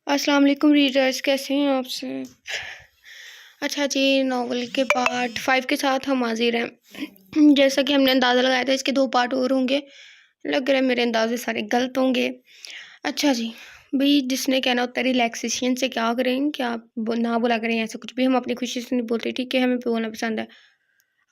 السلام علیکم ریڈرز، کیسے ہیں آپ سے؟ اچھا جی، ناول کے پارٹ 5 کے ساتھ ہم حاضر ہیں۔ جیسا کہ ہم نے اندازہ لگایا تھا اس کے 2 پارٹ اور ہوں گے، لگ رہا ہے میرے اندازے سارے غلط ہوں گے۔ اچھا جی بھئی، جس نے کہنا ہوتا ہے ریلیکسیشن سے کیا کریں کہ آپ نہ بولا کریں ایسا کچھ بھی، ہم اپنی خوشی سے نہیں بولتے، ٹھیک ہے؟ ہمیں بولنا پسند ہے،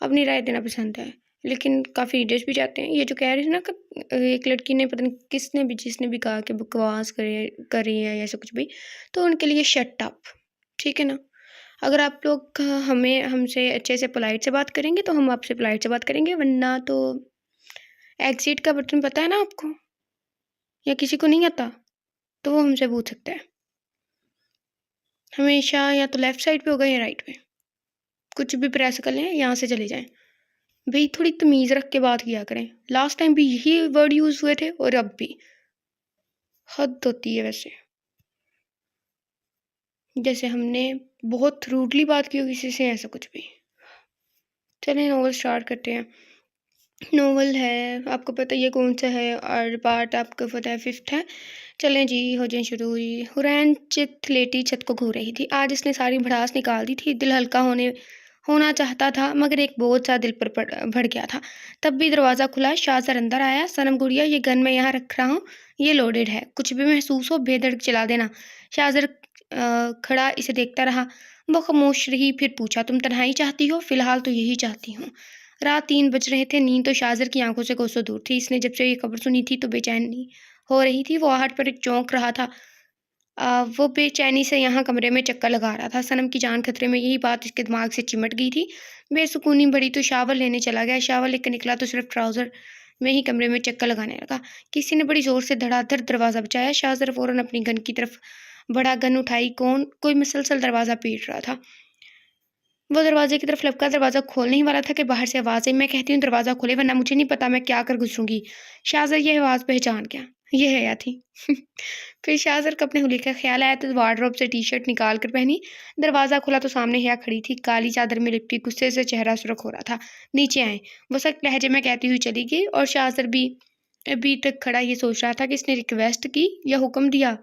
اپنی رائے دینا پسند ہے، لیکن کافی ریڈرز بھی چاہتے ہیں، یہ جو کہہ رہے ہیں نا کہ ایک لڑکی نے پتہ نہیں جس نے بھی کہا کہ بکواس کر رہی ہے ایسا کچھ بھی، تو ان کے لیے شٹ اپ، ٹھیک ہے نا؟ اگر آپ لوگ ہم سے اچھے سے پولائٹ سے بات کریں گے تو ہم آپ سے پولائٹ سے بات کریں گے، ورنہ تو ایگزٹ کا بٹن پتہ ہے نا آپ کو، یا کسی کو نہیں آتا تو وہ ہم سے پوچھ سکتا ہے، ہمیشہ یا تو لیفٹ سائڈ پہ ہوگا یا رائٹ پہ، کچھ بھی پریس کر لیں یہاں سے چلے جائیں۔ بھئی تھوڑی تمیز رکھ کے بات کیا کریں، لاسٹ ٹائم بھی یہی ورڈ یوز ہوئے تھے اور اب بھی حد ہوتی ہے ویسے، جیسے ہم نے بہت روڈلی بات کی ہو کسی سے، ایسا کچھ بھی۔ چلیں ناول سٹارٹ کرتے ہیں۔ ناول ہے، آپ کو پتہ یہ کون سا ہے، اور پارٹ آپ کو پتہ ہے 5 ہے۔ چلیں جی ہو جائیں شروع ہوئی۔ حورین چت لیٹی چھت کو گھو رہی تھی، آج اس نے ساری بھڑاس نکال دی تھی، دل ہلکا ہونا چاہتا تھا مگر ایک بوجھ سا دل پر بڑھ گیا تھا۔ تب بھی دروازہ کھلا، شاہ اندر آیا۔ صنم گڑیا، یہ گن میں یہاں رکھ رہا ہوں، یہ لوڈڈ ہے، کچھ بھی محسوس ہو بے دھڑک چلا دینا۔ شاہ کھڑا اسے دیکھتا رہا، وہ خاموش رہی، پھر پوچھا تم تنہائی چاہتی ہو؟ فی الحال تو یہی چاہتی ہوں۔ رات 3 بج رہے تھے، نیند تو شاذر کی آنکھوں سے کوسوں دور تھی۔ اس نے جب سے یہ خبر سنی تھی تو بے چینی ہو رہی تھی، وہ آہٹ پر ایک چونک رہا تھا، وہ بے چینی سے یہاں کمرے میں چکر لگا رہا تھا۔ صنم کی جان خطرے میں، یہی بات اس کے دماغ سے چمٹ گئی تھی۔ بے سکونی بڑھی تو شاول لینے چلا گیا، شاول لے کے نکلا تو صرف ٹراؤزر میں ہی کمرے میں چکر لگانے لگا۔ کسی نے بڑی زور سے دھڑا دھڑ دروازہ بجایا، شاہ فوراً اپنی گن کی طرف بڑھا، گن اٹھائی، کوئی مسلسل دروازہ پیٹ رہا تھا۔ وہ دروازے کی طرف لپکا، دروازہ کھولنے ہی والا تھا کہ باہر سے آواز آئی، میں کہتی ہوں دروازہ کھولے ورنہ مجھے نہیں پتا میں کیا کر گزروں گی۔ شاہ یہ آواز پہچان گیا، یہ حیا تھی۔ پھر شاہ کو اپنے حلیے کا خیال آیا تو وارڈروب سے ٹی شرٹ نکال کر پہنی۔ دروازہ کھلا تو سامنے حیا کھڑی تھی، کالی چادر میں لپٹی، غصے سے چہرہ سرخ ہو رہا تھا۔ نیچے آئیں، وہ سخت لہجے میں کہتی ہوئی چلی گئی، اور شاہ بھی ابھی تک کھڑا یہ سوچ رہا تھا کہ اس نے ریکویسٹ کی یا حکم دیا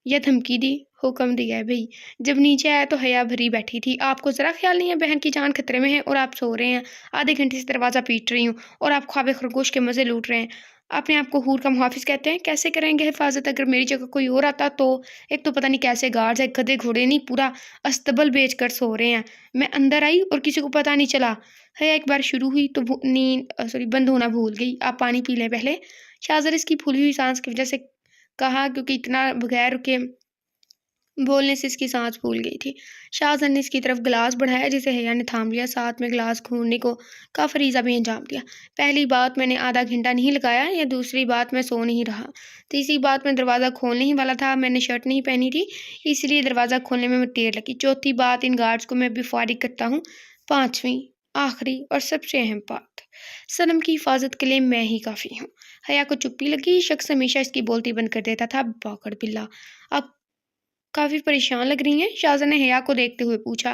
یا دھمکی دی۔ حکم دیا ہے بھئی۔ جب نیچے آیا تو حیا بھری بیٹھی تھی۔ آپ کو ذرا خیال نہیں ہے بہن کی جان خطرے میں ہے اور آپ سو رہے ہیں؟ آدھے گھنٹے سے دروازہ پیٹ رہی ہوں اور آپ خواب خرگوش کے مزے لوٹ رہے ہیں۔ اپنے آپ کو حور کا محافظ کہتے ہیں، کیسے کریں گے حفاظت؟ اگر میری جگہ کوئی اور آتا تو ایک تو پتہ نہیں کیسے گارڈز ہے، گدھے گھوڑے نہیں، پورا استبل بیچ کر سو رہے ہیں۔ میں اندر آئی اور کسی کو پتہ نہیں چلا۔ حیا ایک بار شروع ہوئی تو نیند بند ہونا بھول گئی۔ آپ پانی پی لیں پہلے، شاہ اس کی پھولی ہوئی سانس کی وجہ سے کہا، کیونکہ اتنا بغیر رکے بولنے سے اس کی سانس پھول گئی تھی۔ شاہ نے اس کی طرف گلاس بڑھایا جسے حیا نے تھام لیا، ساتھ میں گلاس کھولنے کا فریضہ بھی انجام دیا۔ پہلی بات میں نے آدھا گھنٹہ نہیں لگایا، یا دوسری بات میں سو نہیں رہا، تیسری بات میں دروازہ کھولنے ہی والا تھا، میں نے شرٹ نہیں پہنی تھی اس لیے دروازہ کھولنے میں دیر لگی، چوتھی بات ان گارڈز کو میں بھی فارغ کرتا ہوں، پانچویں آخری اور سب سے اہم بات، صنم کی حفاظت کے لیے میں ہی کافی ہوں۔ حیا کو چپی لگی، شخص ہمیشہ اس کی بولتی بند کر دیتا تھا، باکڑ بلا۔ اب کافی پریشان لگ رہی ہیں؟ شاہ نے حیا کو دیکھتے ہوئے پوچھا۔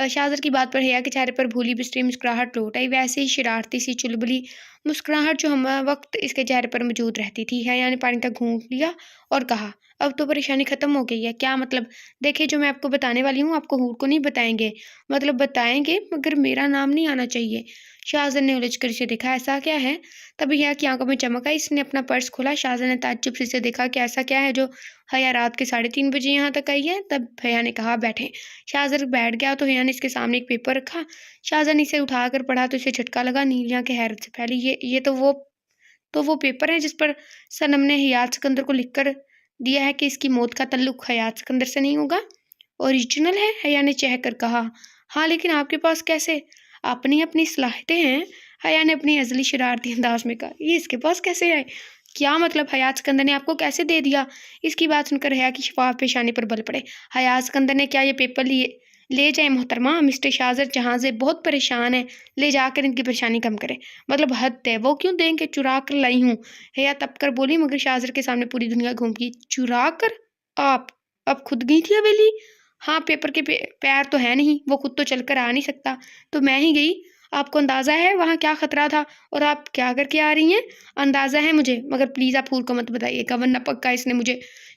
شاہ کی بات پر حیا کے چہرے پر بھولی بسری مسکراہٹ لوٹ آئی، ویسے ہی شرارتی سی چلبلی مسکراہٹ جو ہم وقت اس کے چہرے پر موجود رہتی تھی۔ حیا نے پانی کا گھونٹ لیا اور کہا، اب تو پریشانی ختم ہو گئی ہے؟ کیا مطلب؟ دیکھیں جو میں آپ کو بتانے والی ہوں آپ کو حور کو نہیں بتائیں گے، مطلب بتائیں گے مگر میرا نام نہیں آنا چاہیے۔ شاہ نے الجھ کر اسے دیکھا، ایسا کیا ہے؟ تبھی حیا کی آنکھوں میں چمک آئی، اس نے اپنا پرس کھولا۔ شاہ نے تعجب سے اسے دیکھا کہ ایسا کیا ہے جو حیا رات کے 3:30 بجے یہاں تک آئی ہے؟ تب حیا نے کہا، بیٹھیں۔ شاہ بیٹھ گیا تو حیا نے اس کے سامنے ایک پیپر رکھا، شاہ نے اسے اٹھا کر پڑھا تو اسے جھٹکا لگا، نیلیاں کے حیرت سے پھیلی، یہ تو وہ پیپر ہے جس پر صنم نے حیات سکندر کو لکھ کر دیا ہے کہ اس کی موت کا تعلق حیات سکندر سے نہیں ہوگا؟ اوریجنل ہے؟ حیا نے چہک کر کہا، ہاں لیکن آپ کے پاس کیسے؟ اپنی صلاحیتیں ہیں، حیا نے اپنی ازلی شرارتی انداز میں کہا، یہ اس کے پاس کیسے آئے؟ کیا مطلب حیات سکندر نے آپ کو کیسے دے دیا؟ اس کی بات سن کر حیا کی شفاف پیشانی پر بل پڑے۔ حیات سکندر نے کیا؟ یہ پیپر لے جائیں محترمہ، مسٹر شاہ جہاں سے بہت پریشان ہیں، لے جا کر ان کی پریشانی کم کریں۔ مطلب حد ہے، وہ کیوں دیں گے؟ چرا کر لائی ہوں، حیا تپ کر بولی، مگر شاہ کے سامنے پوری دنیا گھوم گئی۔ چرا کر؟ آپ اب خود گئی تھی حویلی؟ ہاں، پیپر کے پیر تو ہے نہیں، وہ خود تو چل کر آ نہیں سکتا، تو میں ہی گئی۔ آپ کو اندازہ ہے وہاں کیا خطرہ تھا اور آپ کیا کر کے آ رہی ہیں؟ اندازہ ہے مجھے، مگر پلیز آپ حور کو مت بتائیے گا ورنہ پکا اس نے مجھے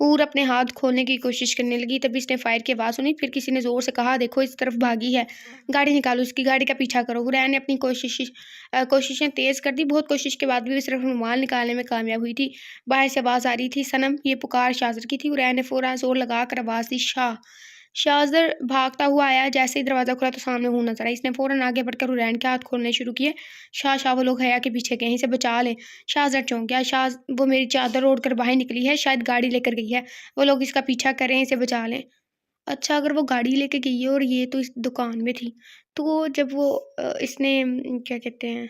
حور اپنے ہاتھ کھولنے کی کوشش کرنے لگی، تبھی اس نے فائر کی آواز سنی۔ پھر کسی نے زور سے کہا، دیکھو اس طرف بھاگی ہے، گاڑی نکالو، اس کی گاڑی کا پیچھا کرو۔ حورین نے اپنی کوششیں تیز کر دی، بہت کوشش کے بعد بھی وہ صرف رومال نکالنے میں کامیاب ہوئی تھی۔ باہر سے آواز آ رہی تھی، صنم! یہ پکار شاہزر کی تھی۔ حورین نے فوراً زور لگا کر آواز دی، شاہ! شاہزر بھاگتا ہوا آیا، جیسے ہی دروازہ کھلا تو سامنے حور نظر آئی۔ اس نے فوراً آگے بڑھ کر حورین کے ہاتھ کھولنے شروع کیے۔ شاہ شاہ وہ لوگ حیا کے پیچھے گئے ہیں، اسے بچا لیں۔ شاہزر چونک گیا، شاہ وہ میری چادر اوڑھ کر باہر نکلی ہے، شاید گاڑی لے کر گئی ہے، وہ لوگ اس کا پیچھا کر رہے ہیں، اسے بچا لیں۔ اچھا، اگر وہ گاڑی لے کے گئی ہے اور یہ تو اس دکان میں تھی، تو جب وہ اس نے کیا کہتے ہیں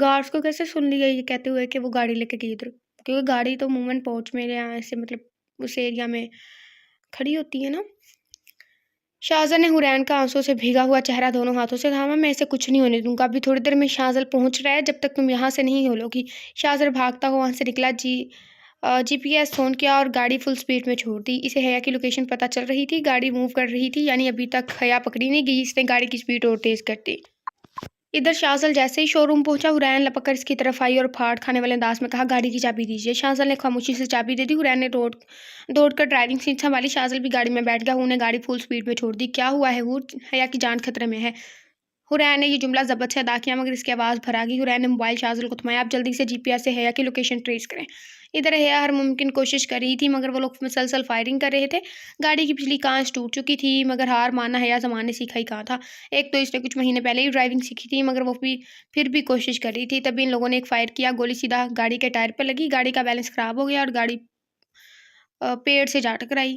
گارڈس کو کیسے سن لیا یہ کہتے ہوئے کہ وہ گاڑی لے کے گئی ادھر؟ کیونکہ گاڑی تو عموماً پہنچ میرے یہاں ایسے مطلب اس ایریا میں کھڑی ہوتی ہے نا۔ شاہزر نے حورین کا آنسوں سے بھیگا ہوا چہرہ دونوں ہاتھوں سے تھاما۔ میں اسے کچھ نہیں ہونے دوں گا، ابھی تھوڑی دیر میں شاہزر پہنچ رہا ہے، جب تک تم یہاں سے نہیں ہلوگی۔ شاہزر بھاگتا ہوا وہاں سے نکلا، جی پی ایس آن کیا اور گاڑی فل سپیڈ میں چھوڑ دی۔ اسے حیا کی لوکیشن پتہ چل رہی تھی، گاڑی موو کر رہی تھی، یعنی ابھی تک حیا پکڑی نہیں گئی۔ اس نے گاڑی کی سپیڈ اور تیز کر دی۔ ادھر شاہزل جیسے ہی شو روم پہنچا، حورین لپک کر اس کی طرف آئی اور پھاڑ کھانے والے انداز میں کہا، گاڑی کی چابی دیجیے۔ شاہزل نے خاموشی سے چابی دے دی۔ حورین نے دوڑ کر ڈرائیونگ سیٹ سنبھالی، شاہزل بھی گاڑی میں بیٹھ گیا۔ حور نے گاڑی فل سپیڈ میں چھوڑ دی۔ کیا ہوا ہے حور؟ حیا کی جان خطرے میں ہے۔ حورین نے یہ جملہ ضبط سے ادا کیا مگر اس کی آواز بھرا گئی۔ حورین نے موبائل شاہزل کو تھمایا، آپ جلدی سے جی پی ایس سے حیا کی لوکیشن ٹریس کریں۔ ادھر حیا ہر ممکن کوشش کر رہی تھی مگر وہ لوگ مسلسل فائرنگ کر رہے تھے۔ گاڑی کی پچھلی کانچ ٹوٹ چکی تھی مگر ہار ماننا حیا زمان نے سیکھا ہی کہاں تھا۔ ایک تو اس نے کچھ مہینے پہلے ہی ڈرائیونگ سیکھی تھی مگر وہ پھر بھی کوشش کر رہی تھی۔ تبھی ان لوگوں نے ایک فائر کیا، گولی سیدھا گاڑی کے ٹائر پر لگی، گاڑی کا بیلنس خراب ہو گیا اور گاڑی پیڑ سے جا ٹکرائی۔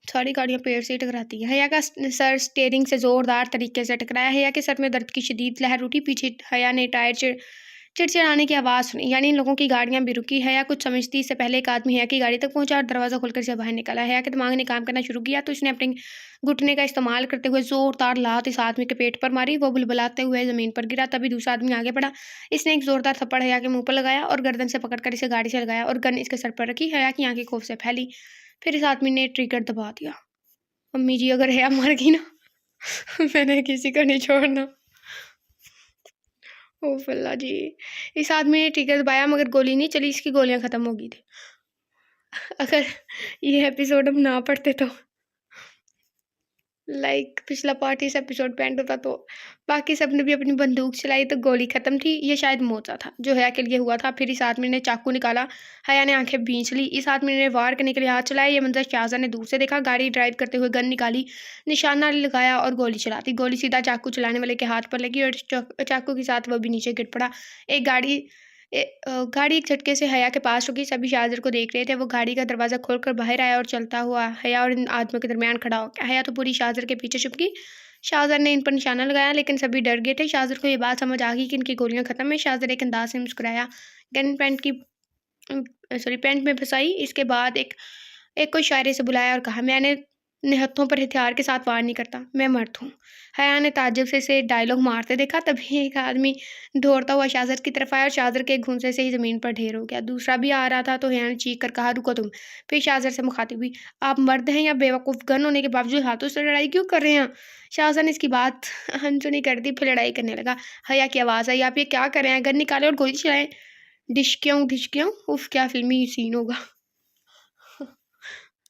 ساری گاڑیاں پیڑ سے ٹکراتی ہیں۔ حیا کا سر سٹیئرنگ سے زوردار طریقے سے ٹکرایا۔ حیا کے سر میں درد کی شدید لہر اٹھی۔ پیچھے حیا نے ٹائر چڑچڑانے کی آواز سنی، یعنی ان لوگوں کی گاڑیاں بھی رکی۔ حیا کچھ سمجھتی اس سے پہلے ایک آدمی حیا کی گاڑی تک پہنچا اور دروازہ کھول کر اسے باہر نکالا۔ حیا کے دماغ نے کام کرنا شروع کیا تو اس نے اپنے گھٹنے کا استعمال کرتے ہوئے زوردار لات اس آدمی کے پیٹ پر ماری، وہ بلبلاتے ہوئے زمین پر گرا۔ تبھی دوسرا آدمی آگے بڑھا، اس نے ایک زوردار تھپڑ حیا کے منہ پر لگایا اور گردن سے پکڑ کر اسے گاڑی سے لگایا اور گن اس کے سر پر رکھی۔ حیا کی آنکھیں خوف سے پھیلی، پھر اس آدمی نے ٹریگر دبا دیا۔ امی جی اگر حیا مر گئی نا میں نے کسی کا نہیں چھوڑنا۔ اوف اللہ جی، اس آدمی نے ٹریگر دبایا مگر گولی نہیں چلی، اس کی گولیاں ختم ہو گئی تھی۔ اگر یہ ایپیسوڈ ہم نہ پڑھتے تو پچھلا پارٹ اس ایپیسوڈ پہ اینڈ ہوتا تو باقی سب نے بھی اپنی بندوق چلائی تو گولی ختم تھی۔ یہ شاید موزہ تھا جو حیا کے لیے ہوا تھا۔ پھر اس آدمی نے چاقو نکالا، حیا نے آنکھیں بھینچ لی۔ اس آدمی نے وار کرنے کے لیے ہاتھ چلائے۔ یہ منظر شاہزر نے دور سے دیکھا، گاڑی ڈرائیو کرتے ہوئے گن نکالی، نشانہ لگایا اور گولی چلا دی۔ گولی سیدھا چاقو چلانے والے کے ہاتھ پر لگی اور چاقو کے ساتھ وہ بھی نیچے گر پڑا۔ گاڑی ایک جھٹکے سے حیا کے پاس رکی، سبھی شاہزر کو دیکھ رہے تھے۔ وہ گاڑی کا دروازہ کھول کر باہر آیا اور چلتا ہوا حیا اور ان آدمیوں کے درمیان کھڑا ہو گیا۔ حیا تو پوری شاہزر کے پیچھے چھپ گئی۔ شاہزر نے ان پر نشانہ لگایا لیکن سبھی ڈر گئے تھے۔ شاہزر کو یہ بات سمجھ آ گئی کہ ان کی گولیاں ختم ہیں۔ شاہزر ایک انداز سے مسکرایا، گن پینٹ میں پھنسائی۔ اس کے بعد ایک کو اشارے سے بلایا اور کہا، میں نے نہتھوں پر ہتھیار کے ساتھ وار نہیں کرتا، میں مرد ہوں۔ حیا نے تعجب سے اسے ڈائیلاگ مارتے دیکھا۔ تبھی ایک آدمی دوڑتا ہوا شاہزر کی طرف آیا اور شاہزر کے ایک گھونسے سے ہی زمین پر ڈھیر ہو گیا۔ دوسرا بھی آ رہا تھا تو حیا نے چیخ کر کہا، رکو تم۔ پھر شاہزر سے مخاطب ہوئی، آپ مرد ہیں یا بیوقوف؟ گن ہونے کے باوجود ہاتھوں سے لڑائی کیوں کر رہے ہیں؟ شاہزر نے اس کی بات انسنی کر دی، پھر لڑائی کرنے لگا۔ حیا کی آواز آئی، آپ یہ کیا کر رہے ہیں؟ گن نکالیں اور گولی چلائیں۔ ڈشکیوں اف کیا فلمی سین ہوگا۔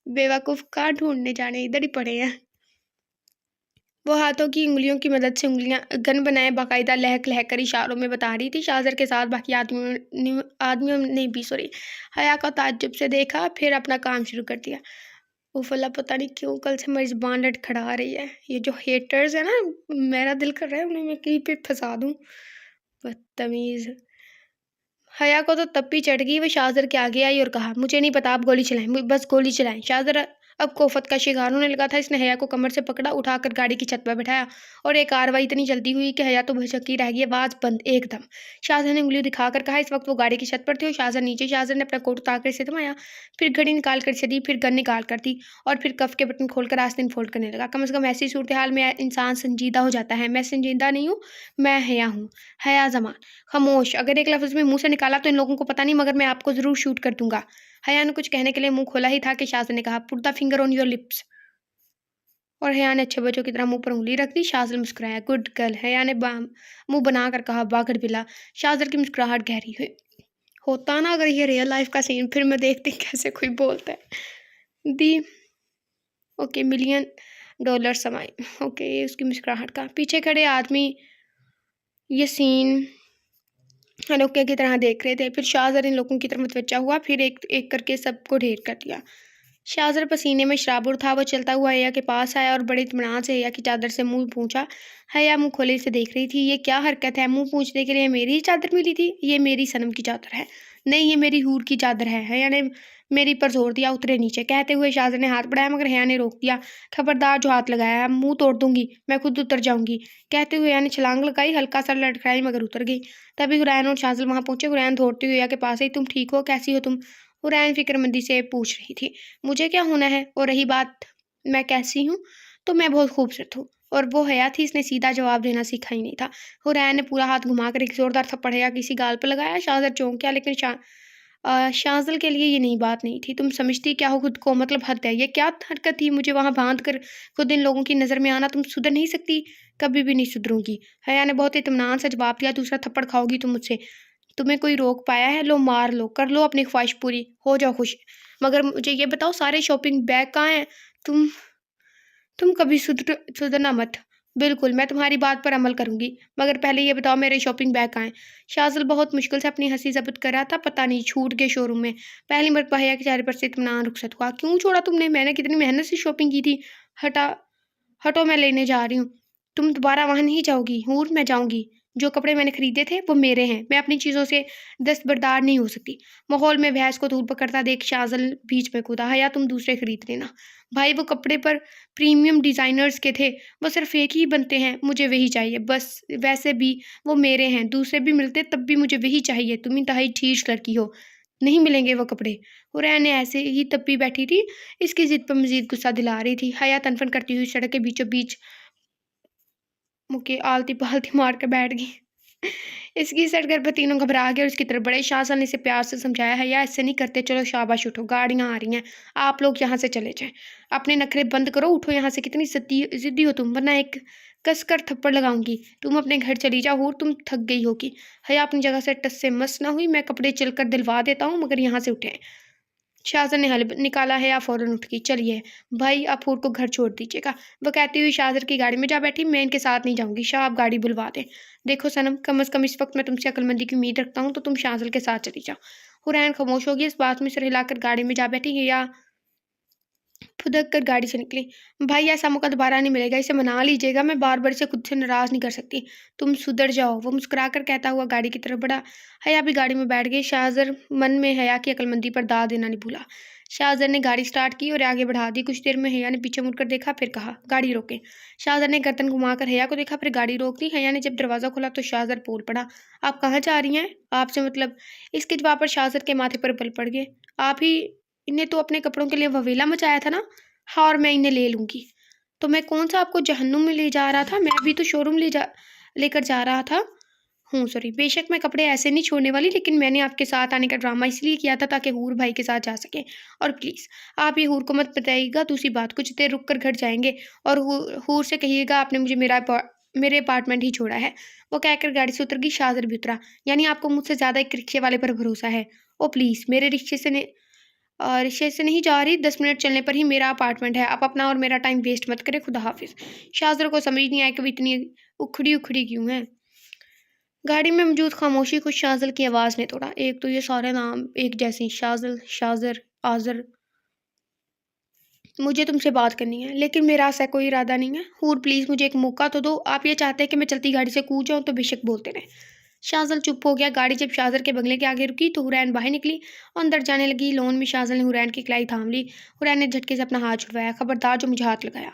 بیوقوف کہاں ڈھونڈنے جانے، ادھر ہی پڑے ہیں۔ وہ ہاتھوں کی انگلیوں کی مدد سے گن بنائے باقاعدہ لہک لہک کر اشاروں میں بتا رہی تھی۔ شاہزر کے ساتھ باقی آدمیوں نے بھی حیا کو تعجب سے دیکھا، پھر اپنا کام شروع کر دیا۔ اوف اللہ، پتہ نہیں کیوں کل سے میری زبان لڑکھڑا رہی ہے۔ یہ جو ہیٹرز ہیں نا، میرا دل کر رہا ہے انہیں میں کہیں پہ پھنسا دوں، بدتمیز۔ حیا کو تو تپی چڑھ گئی، وہ شاہزر کے آگے آئی اور کہا، مجھے نہیں پتا، آپ گولی چلائیں، بس گولی چلائیں۔ شاہزر اب کوفت کا شکار ہونے لگا تھا۔ اس نے حیا کو کمر سے پکڑا، اٹھا کر گاڑی کی چھت پر بٹھایا اور ایک کارروائی اتنی جلدی ہوئی کہ حیا تو بھجکی رہ گئی۔ آواز بند ایک دم۔ شاہزر نے انگلی دکھا کر کہا، اس وقت وہ گاڑی کی چھت پر تھی اور شاہزر نیچے۔ شاہزر نے اپنا کوٹ اتار کر اسے تھمایا، پھر گھڑی نکال کر اسے دی، پھر گن نکال کر دی اور پھر کف کے بٹن کھول کر آستین فولڈ کرنے لگا۔ کم از کم ایسی صورتحال میں انسان سنجیدہ ہو جاتا ہے۔ میں سنجیدہ نہیں ہوں، میں حیا ہوں، حیا زمان۔ خاموش، اگر ایک لفظ بھی منہ سے نکالا تو ان لوگوں کو پتہ نہیں مگر میں آپ کو ضرور شوٹ کر دوں گا۔ حیا نے کچھ کہنے کے لیے منہ کھولا ہی تھا کہ شاہزر نے کہا، پٹ دی فنگر آن یور لپس، اور حیا نے اچھے بچوں کی طرح منہ پر انگلی رکھ دی۔ شاہزر مسکرایا، گڈ گرل۔ حیا نے منہ بنا کر کہا، باگڑ بلا۔ شاہزر کی مسکراہٹ گہری ہوئی۔ ہوتا نا اگر یہ ریئل لائف کا سین، پھر میں دیکھتی کیسے کوئی بولتا ہے۔ دی اوکے $1 million سمائی. اوکے یہ اس کی مسکراہٹ کا. پیچھے کھڑے آدمی یہ سین انوکھے کی طرح دیکھ رہے تھے. پھر شاہزر ان لوگوں کی طرف متوجہ ہوا، پھر ایک ایک کر کے سب کو ڈھیر کر دیا. شاہزر پسینے میں شرابور تھا. وہ چلتا ہوا حیا کے پاس آیا اور بڑے اطمینان سے حیا کی چادر سے منہ پونچھا. حیا منہ کھولے سے دیکھ رہی تھی. یہ کیا حرکت ہے؟ منہ پونچھنے کے لیے میری ہی چادر ملی تھی؟ یہ میری صنم کی چادر ہے. نہیں، یہ میری حور کی چادر ہے. حیا نے میری پر زور دیا. اترے نیچے. کہتے ہوئے شاہزر نے ہاتھ بڑھایا مگر حیا نے روک دیا. خبردار جو ہاتھ لگایا ہے منہ توڑ دوں گی. میں خود اتر جاؤں گی. کہتے ہوئے حیا نے چھلانگ لگائی. ہلکا سا لڑکھڑائی مگر اتر گئی. تبھی حرین اور شاہزل وہاں پہنچے. حرین دوڑتی ہوئی حیا کے پاس آئی. تم ٹھیک ہو؟ کیسی ہو تم؟ حرین فکر مندی سے پوچھ رہی تھی. مجھے کیا ہونا ہے؟ اور رہی بات میں کیسی ہوں تو میں بہت خوبصورت ہوں. اور وہ حیا تھی، اس نے سیدھا جواب دینا سیکھا ہی نہیں تھا. حرین نے پورا ہاتھ گھما کر ایک زوردار تھپڑ حیا کسی گال پہ لگایا. شاہزر چونک گیا لیکن شاہزل کے لیے یہ نئی بات نہیں تھی. تم سمجھتی کیا ہو خود کو؟ مطلب حد ہے. یہ کیا حرکت تھی مجھے وہاں باندھ کر خود ان لوگوں کی نظر میں آنا؟ تم سدھر نہیں سکتی؟ کبھی بھی نہیں سدھروں گی. حیا نے بہت اطمینان سے جواب دیا. دوسرا تھپڑ کھاؤ گی تم مجھ سے؟ تمہیں کوئی روک پایا ہے؟ لو مار لو، کر لو اپنی خواہش پوری، ہو جاؤ خوش. مگر مجھے یہ بتاؤ سارے شاپنگ بیگ کہاں ہیں؟ تم کبھی سدھرنا مت. بالکل، میں تمہاری بات پر عمل کروں گی. مگر پہلے یہ بتاؤ میرے شاپنگ بیگ کہاں ہیں؟ شاہزل بہت مشکل سے اپنی ہنسی ضبط کر رہا تھا. پتہ نہیں، چھوٹ گئے شو روم میں. پہلی مرتبہ حیا کے چہرے پر سے اطمینان رخصت ہوا. کیوں چھوڑا تم نے؟ میں نے کتنی محنت سے شاپنگ کی تھی. ہٹو میں لینے جا رہی ہوں. تم دوبارہ وہاں نہیں جاؤ گی حور. میں جاؤں گی. جو کپڑے میں نے خریدے تھے وہ میرے ہیں. میں اپنی چیزوں سے دستبردار نہیں ہو سکتی. ماحول میں بحث کو طول پکڑتا دیکھ شاہزل بیچ میں کھودا. حیا تم دوسرے خرید لینا. بھائی وہ کپڑے پر پریمیم ڈیزائنرز کے تھے. وہ صرف ایک ہی بنتے ہیں. مجھے وہی چاہیے بس. ویسے بھی وہ میرے ہیں. دوسرے بھی ملتے تب بھی مجھے وہی چاہیے. تم انتہائی ٹھیک لڑکی ہو. نہیں ملیں گے وہ کپڑے. حرین نے ایسے ہی تپی بیٹھی تھی. اس کی ضد پر مزید غصہ دلا رہی تھی. حیا تنفن کرتی ہوئی سڑک کے بیچوں بیچ مکے آلتی پالتی مار کر بیٹھ گئی. اس کی سڑک پر تینوں گھبرا گئے اور اس کی طرف بڑے. شاہزل نے اسے پیار سے سمجھایا. حیا ایسے نہیں کرتے. چلو شاباش اٹھو، گاڑیاں آ رہی ہیں. آپ لوگ یہاں سے چلے جائیں. اپنے نخرے بند کرو. اٹھو یہاں سے. کتنی ضدی ہو تم، ورنہ ایک کس کر تھپڑ لگاؤں گی. تم اپنے گھر چلی جاؤ حور. تم تھک گئی ہوگی. حیا اپنی جگہ سے ٹس سے مس نہ ہوئی. میں کپڑے چل کر دلوا دیتا ہوں مگر یہاں سے اٹھیں. شاہزل نے حلب نکالا. حیا فوراً اٹھ گئی. چلیے بھائی آپ حور کو گھر چھوڑ دیجیے گا. وہ کہتی ہوئی شاہزر کی گاڑی میں جا بیٹھی. میں ان کے ساتھ نہیں جاؤں گی. شاہ آپ گاڑی بلوا دیں. دیکھو صنم، کم از کم اس وقت میں تم سے عقل مندی کی امید رکھتا ہوں تو تم شاہزل کے ساتھ چلی جاؤ. حرین خاموش ہوگی. اس بات میں سر ہلا کر گاڑی میں جا بیٹھی. حیا پھدک کر گاڑی سے نکلی. بھائی ایسا موقع دوبارہ نہیں ملے گا. اسے منا لیجیے گا. میں بار بار اسے خود سے ناراض نہیں کر سکتی. تم سدھر جاؤ. وہ مسکرا کر کہتا ہوا گاڑی کی طرف بڑھا. حیا بھی گاڑی میں بیٹھ گئی. شاہزر من میں حیا کی عقل مندی پر داد دینا نہیں بھولا. شاہزر نے گاڑی سٹارٹ کی اور آگے بڑھا دی. کچھ دیر میں حیا نے پیچھے مڑ کر دیکھا، پھر کہا گاڑی روکیں. شاہزر نے گردن گھما کر حیا کو دیکھا، پھر گاڑی روک دی. حیا نے جب دروازہ کھولا تو شاہزر بول پڑا. آپ کہاں جا رہی ہیں؟ آپ سے مطلب. اس کے جواب پر شاہزر کے ماتھے پر بل پڑ گئے. آپ ہی نے تو اپنے کپڑوں کے لیے وویلا مچایا تھا نا. ہاں اور میں انہیں لے لوں گی. تو میں کون سا آپ کو جہنم میں لے جا رہا تھا؟ میں بھی تو شو روم لے کر جا رہا تھا. سوری. بے شک میں کپڑے ایسے نہیں چھوڑنے والی، لیکن میں نے آپ کے ساتھ آنے کا ڈرامہ اس لیے کیا تھا تاکہ حور بھائی کے ساتھ جا سکے. اور پلیز آپ یہ حور کو مت بتائیے گا. دوسری بات، کچھ دیر رک کر گھر جائیں گے اور حور سے کہیے گا آپ نے مجھے میرے اپارٹمنٹ ہی چھوڑا ہے. وہ کہہ کر گاڑی سے اتر گئی. شاہزر بھی اترا. یعنی آپ کو مجھ سے زیادہ ایک رکشے والے پر بھروسہ ہے؟ او پلیز، میرے رکشے سے نہیں جا رہی. 10 منٹ چلنے پر ہی میرا اپارٹمنٹ ہے. آپ اپنا اور میرا ٹائم ویسٹ مت کریں. خدا حافظ. شاہزر کو سمجھ نہیں آیا کہ وہ اتنی اکھڑی کیوں ہے. گاڑی میں موجود خاموشی کو شاہزل کی آواز نے توڑا. ایک تو یہ سارے نام ایک جیسے. شاہزل، شاہزر، آزر. مجھے تم سے بات کرنی ہے لیکن میرا ایسا کوئی ارادہ نہیں ہے. حور پلیز مجھے ایک موقع تو دو. آپ یہ چاہتے ہیں کہ میں چلتی گاڑی سے کود جاؤں تو بے شک بولتے رہیں. شاہزل چپ ہو گیا. گاڑی جب شاہزر کے بنگلے کے آگے رکی تو حرین باہر نکلی اور اندر جانے لگی. لون میں شاہزل نے حرین کی کلائی تھام لی. حرین نے جھٹکے سے اپنا ہاتھ چھڑوایا. خبردار جو مجھے ہاتھ لگایا.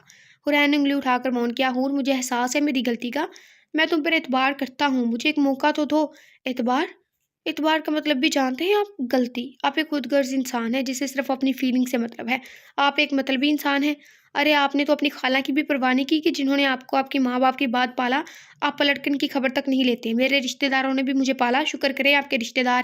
حرین نے انگلی اٹھا کر مون کیا. حور مجھے احساس ہے میری غلطی کا. میں تم پر اعتبار کرتا ہوں. مجھے ایک موقع تو دو. اعتبار کا مطلب بھی جانتے ہیں آپ؟ غلطی. آپ ایک خود غرض انسان ہے جسے صرف اپنی فیلنگ سے مطلب ہے. آپ ایک مطلبی انسان ہیں. ارے آپ نے تو اپنی خالہ کی بھی پرواہ نہیں کی کہ جنہوں نے آپ کو آپ کے ماں باپ کے بعد پالا. آپ پلٹ کر ان کی خبر تک نہیں لیتے. میرے رشتہ داروں نے بھی مجھے پالا. شکر کریں آپ کے رشتہ دار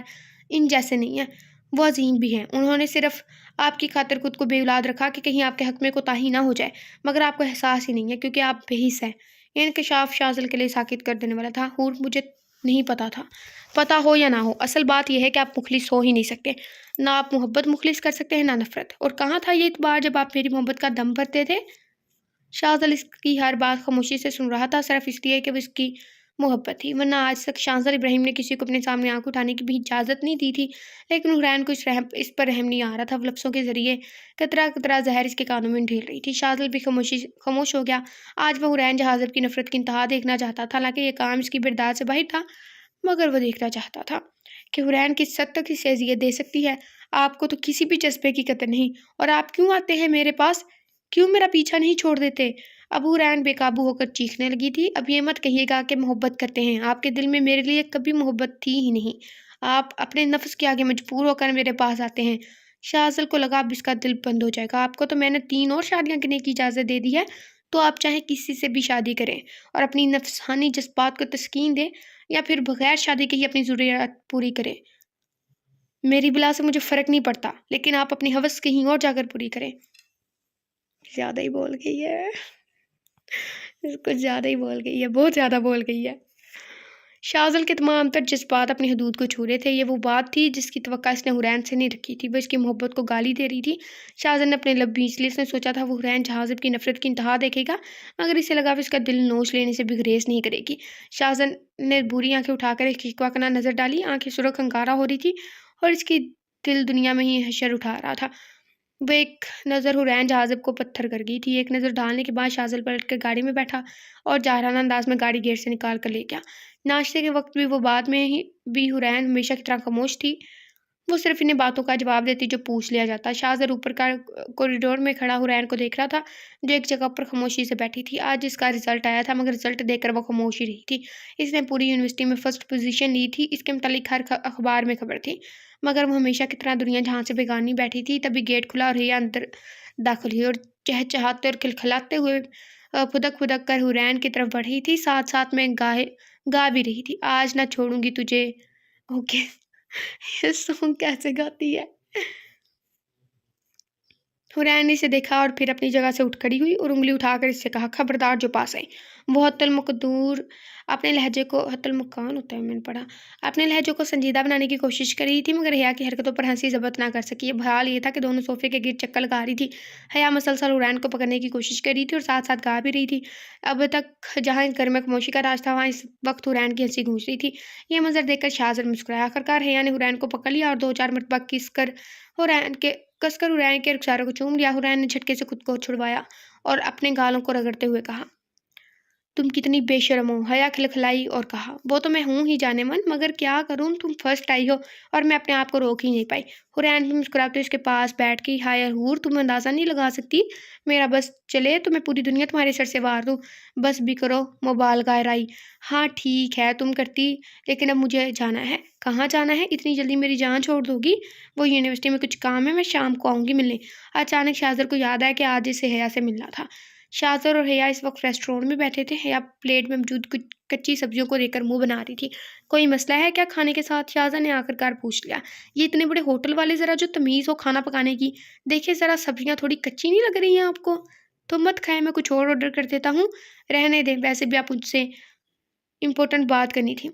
ان جیسے نہیں ہیں. وہ عظیم بھی ہیں. انہوں نے صرف آپ کی خاطر خود کو بے اولاد رکھا کہ کہیں آپ کے حق میں کوتاہی نہ ہو جائے. مگر آپ کو احساس ہی نہیں ہے کیونکہ آپ بے حس ہیں. یہ انکشاف شاہزل کے لیے ساکت کر دینے والا تھا. حور مجھے نہیں پتہ تھا۔ پتہ ہو یا نہ ہو، اصل بات یہ ہے کہ آپ مخلص ہو ہی نہیں سکتے، نہ آپ محبت مخلص کر سکتے ہیں نہ نفرت۔ اور کہاں تھا یہ اعتبار جب آپ میری محبت کا دم بھرتے تھے؟ شاذل اس کی ہر بات خاموشی سے سن رہا تھا، صرف اس لیے کہ وہ اس کی محبت تھی، ورنہ آج تک شاذل ابراہیم نے کسی کو اپنے سامنے آنکھ اٹھانے کی بھی اجازت نہیں دی تھی۔ لیکن حرین کو اس پر رحم نہیں آ رہا تھا، وہ لفظوں کے ذریعے قطرہ قطرہ زہر اس کے کانوں میں ڈھیل رہی تھی۔ شاذل بھی خاموش ہو گیا۔ آج وہ حرین جہازب کی نفرت کی انتہا دیکھنا چاہتا تھا، حالانکہ یہ کام اس کی برداشت سے باہر تھا، مگر وہ دیکھنا چاہتا تھا کہ حرین کس حد تک اسے اذیت دے سکتی ہے۔ آپ کو تو کسی بھی جذبے کی قدر نہیں، اور آپ کیوں آتے ہیں میرے پاس؟ کیوں میرا پیچھا نہیں چھوڑ دیتے؟ اب حرین بے قابو ہو کر چیخنے لگی تھی۔ اب یہ مت کہیے گا کہ محبت کرتے ہیں، آپ کے دل میں میرے لیے کبھی محبت تھی ہی نہیں، آپ اپنے نفس کے آگے مجبور ہو کر میرے پاس آتے ہیں۔ شاذل کو لگا اب اس کا دل بند ہو جائے گا۔ آپ کو تو میں نے 3 اور شادیاں کرنے کی اجازت دے دی ہے، تو آپ چاہے کسی سے بھی شادی کریں اور اپنی نفسانی جذبات کو تسکین دیں، یا پھر بغیر شادی کے ہی اپنی ضروریات پوری کریں۔ میری بلا سے مجھے فرق نہیں پڑتا، لیکن آپ اپنی ہوس کہیں اور جا کر پوری کریں۔ زیادہ ہی بول گئی ہے، کچھ زیادہ ہی بول گئی ہے، بہت زیادہ بول گئی ہے۔ شاذل کے تمام تر جذبات اپنی حدود کو چھو رہے تھے۔ یہ وہ بات تھی جس کی توقع اس نے حرین سے نہیں رکھی تھی، وہ اس کی محبت کو گالی دے رہی تھی۔ شاذل نے اپنے لب بھینچ لیے، اس نے سوچا تھا وہ حرین جہازب کی نفرت کی انتہا دیکھے گا، مگر اسے لگا وہ اس کا دل نوچ لینے سے بھی گریز نہیں کرے گی۔ شاذل نے بوری آنکھیں اٹھا کر ایک شکوہ کناں نظر ڈالی، آنکھیں سرخ انگارہ ہو رہی تھی اور اس کی دل دنیا میں ہی حشر اٹھا رہا تھا۔ وہ ایک نظر حرین جہازب کو پتھر کر گئی تھی۔ ایک نظر ڈالنے کے بعد شاذل پلٹ کر گاڑی میں بیٹھا اور جاہرانہ انداز میں گاڑی گیٹ سے نکال کر لے گیا۔ ناشتے کے وقت بھی وہ بعد میں بھی حرین ہمیشہ کی طرح خاموش تھی، وہ صرف انہیں باتوں کا جواب دیتی جو پوچھ لیا جاتا۔ شاذل اوپر کا کوریڈور میں کھڑا حرین کو دیکھ رہا تھا، جو ایک جگہ پر خاموشی سے بیٹھی تھی۔ آج اس کا رزلٹ آیا تھا، مگر رزلٹ دیکھ کر وہ خاموش ہی رہی تھی۔ اس نے پوری یونیورسٹی میں فرسٹ پوزیشن لی تھی، اس کے متعلق ہر اخبار میں خبر تھی، مگر وہ ہمیشہ کی طرح دنیا جہاں سے بیگانی بیٹھی تھی۔ تبھی گیٹ کھلا اور حیا اندر داخل ہوئی اور چہچہاتے اور کھلکھلاتے ہوئے پھدک پھدک کر حرین کی طرف بڑھ رہی تھی، ساتھ ساتھ میں گا بھی رہی تھی، آج نہ چھوڑوں گی تجھے۔ اوکے، یہ سانگ کیسے گاتی ہے؟ حرین نے اسے دیکھا اور پھر اپنی جگہ سے اٹھ کھڑی ہوئی اور انگلی اٹھا کر اس سے کہا، خبردار جو پاس آئی۔ وہ حتی المقدور اپنے لہجے کو حتی المکان ہوتا ہے، میں نے پڑھا، اپنے لہجے کو سنجیدہ بنانے کی کوشش کر رہی تھی، مگر حیا کی حرکتوں پر ہنسی ضبط نہ کر سکی۔ حال یہ تھا کہ دونوں صوفے کے گرد چکر لگا رہی تھی۔ حیا مسلسل حرین کو پکڑنے کی کوشش کر رہی تھی اور ساتھ ساتھ گا بھی رہی تھی۔ اب تک جہاں اس گھر میں خاموشی کا راج تھا، وہاں اس وقت حرین کی ہنسی گونج رہی تھی۔ یہ منظر دیکھ کر شاذل مسکرایا۔ آخرکار حیا نے حرین کو پکڑ لیا اور 2-4 مرتبہ کس کر حرین کے رخساروں کو چوم لیا۔ حرین نے جھٹکے سے خود کو چھڑوایا اور اپنے گالوں کو رگڑتے ہوئے کہا، تم کتنی بے شرم ہو۔ حیا کھلکھلائی اور کہا، وہ تو میں ہوں ہی جانے من، مگر کیا کروں، تم فرسٹ آئی ہو اور میں اپنے آپ کو روک ہی نہیں پائی۔ حرین بھی مسکراتے اس کے پاس بیٹھ گئی۔ ہائے حور، تم اندازہ نہیں لگا سکتی، میرا بس چلے تو میں پوری دنیا تمہارے سر سے وار دوں۔ بس بھی کرو مبالغہ آرائی۔ ہاں ٹھیک ہے تم کرتی، لیکن اب مجھے جانا ہے۔ کہاں جانا ہے؟ اتنی جلدی میری جان چھوڑ دو گی؟ وہ یونیورسٹی میں کچھ کام ہے، میں شام کو آؤں گی ملنے۔ اچانک شاذل کو یاد آیا کہ آج اسے حیا سے ملنا تھا۔ شاذل اور حیا اس وقت ریسٹورینٹ میں بیٹھے تھے۔ حیا پلیٹ میں موجود کچھ کچی سبزیوں کو دیکھ کر منہ بنا رہی تھی۔ کوئی مسئلہ ہے کیا کھانے کے ساتھ؟ شاذل نے آخرکار پوچھ لیا۔ یہ اتنے بڑے ہوٹل والے، ذرا جو تمیز ہو کھانا پکانے کی، دیکھیں ذرا سبزیاں تھوڑی کچی نہیں لگ رہی ہیں آپ کو؟ تو مت کھائیں، میں کچھ اور آرڈر کر دیتا ہوں۔ رہنے دیں، ویسے بھی آپ مجھ سے امپورٹنٹ بات کرنی تھی۔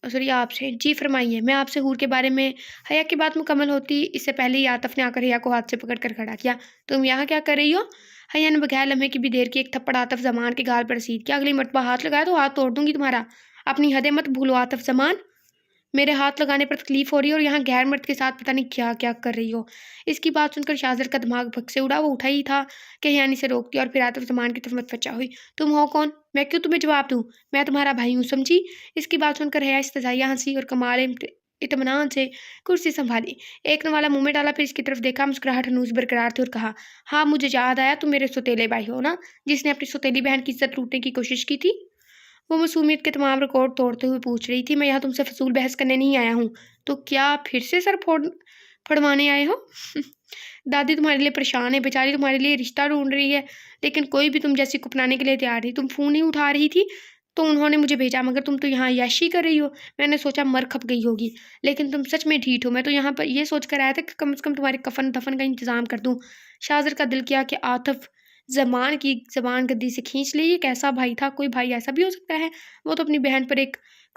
سوری، آپ سے؟ جی فرمائیے۔ میں آپ سے حور کے بارے میں۔ حیا کی بات مکمل ہوتی اس سے پہلے ہی عاطف نے آ کر حیا کو ہاتھ سے پکڑ کر کھڑا کیا۔ تم یہاں کیا کر رہی ہو؟ حیا نے بغیر لمحے کی بھی دیر کی ایک تھپڑ عاطف زمان کے گال پر رسید کیا۔ اگلی مرتبہ ہاتھ لگایا تو ہاتھ توڑ دوں گی تمہارا۔ اپنی حدیں مت بھولو عاطف زمان، میرے ہاتھ لگانے پر تکلیف ہو رہی ہے اور یہاں غیر مرد کے ساتھ پتہ نہیں کیا کیا کر رہی ہو۔ اس کی بات سن کر شاذل کا دماغ بھگ سے اڑا۔ وہ اٹھا ہی تھا کہ حیا نے اسے روک دیا اور پھر عاطف زمان کی طرف متوجہ ہوئی۔ تم ہو کون؟ میں کیوں تمہیں جواب دوں؟ میں تمہارا بھائی ہوں، سمجھی؟ اس کی بات سن کر حیا استہزائیہ ہنسی اور کمال اطمینان سے کرسی سنبھالی، ایک نوالا منہ میں ڈالا، پھر اس کی طرف دیکھا، مسکراہٹ ہنوز برقرار تھی اور کہا، ہاں مجھے یاد آیا، تم میرے سوتیلے بھائی ہو نا، جس نے اپنی سوتیلی بہن کی عزت لوٹنے کی کوشش کی تھی؟ وہ معصومیت کے تمام ریکارڈ توڑتے ہوئے پوچھ رہی تھی۔ میں یہاں تم سے فضول بحث کرنے نہیں آیا ہوں۔ تو کیا پھر سے سر پھڑوانے آئے ہو؟ دادی تمہارے لیے پریشان ہے، بیچاری تمہارے لیے رشتہ ڈھونڈ رہی ہے، لیکن کوئی بھی تم جیسی کپنانے کے لیے تیار نہیں۔ تم فون نہیں اٹھا رہی تھی تو انہوں نے مجھے بھیجا، مگر تم تو یہاں عیاشی کر رہی ہو۔ میں نے سوچا مر کھپ گئی ہوگی، لیکن تم سچ میں ڈھیٹ ہو۔ میں تو یہاں پر یہ سوچ کر آیا تھا کہ کم از کم تمہارے کفن دفن کا انتظام کر دوں۔ شاذل کا دل کیا کہ عاطف زمان کی زبان گدی سے کھینچ لی۔ یہ کیسا بھائی تھا؟ کوئی بھائی ایسا بھی ہو سکتا ہے؟ وہ تو اپنی بہن پر ایک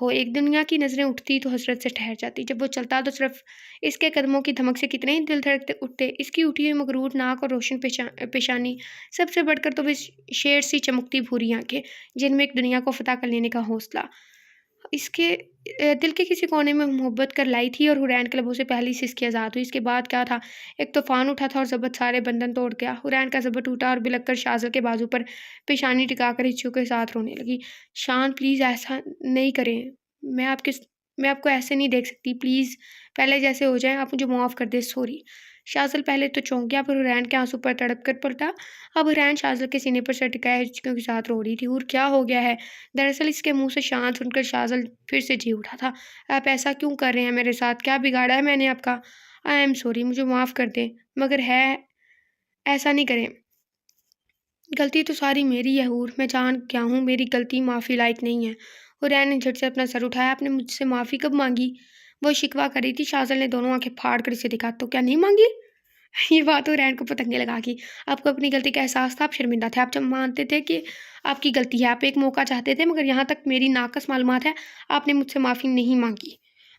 ہو۔ ایک دنیا کی نظریں اٹھتی تو حسرت سے ٹھہر جاتی، جب وہ چلتا تو صرف اس کے قدموں کی دھمک سے کتنے ہی دل دھڑکتے اٹھتے۔ اس کی اٹھی ہوئی مغرور ناک اور روشن پیشانی، سب سے بڑھ کر تو وہ شیر سی چمکتی بھوری آنکھیں جن میں ایک دنیا کو فتح کر لینے کا حوصلہ اس کے دل کے کسی کونے میں محبت کر لائی تھی، اور حرین کے لبوں سے پہلی سسکی آزاد ہوئی۔ اس کے بعد کیا تھا؟ ایک طوفان اٹھا تھا اور ضبط سارے بندھن توڑ گیا۔ حرین کا ضبط ٹوٹا اور بلک کر شاذل کے بازو پر پیشانی ٹکا کر ہچیوں کے ساتھ رونے لگی۔ شان پلیز ایسا نہیں کریں، میں آپ کو ایسے نہیں دیکھ سکتی، پلیز پہلے جیسے ہو جائیں، آپ مجھے معاف کر دیں، سوری۔ شاذل پہلے تو چونک گیا، پھر حرین کے آنسو پر تڑپ کر پلٹا۔ اب حرین شاذل کے سینے پر سر ٹکائے ہچکیوں کے ساتھ رو رہی تھی۔ اور کیا ہو گیا ہے؟ دراصل اس کے منہ سے شان سن کر شاذل پھر سے جی اٹھا تھا۔ آپ ایسا کیوں کر رہے ہیں میرے ساتھ؟ کیا بگاڑا ہے میں نے آپ کا؟ آئی ایم سوری، مجھے معاف کر دیں، مگر ہے ایسا نہیں کریں، غلطی تو ساری میری ہے حور، میں جان گیا ہوں میری غلطی معافی لائق نہیں ہے۔ حرین نے جھٹ سے اپنا سر اٹھایا۔ آپ نے مجھ سے معافی کب مانگی؟ وہ شکوہ کر رہی تھی۔ شاذل نے دونوں آنکھیں پھاڑ کر اسے دیکھا۔ تو کیا نہیں مانگی؟ یہ بات حرین کو پتنگے لگا گی۔ آپ کو اپنی غلطی کا احساس تھا، آپ شرمندہ تھے، آپ جب مانتے تھے کہ آپ کی غلطی ہے، آپ ایک موقع چاہتے تھے، مگر یہاں تک میری ناقص معلومات ہے، آپ نے مجھ سے معافی نہیں مانگی۔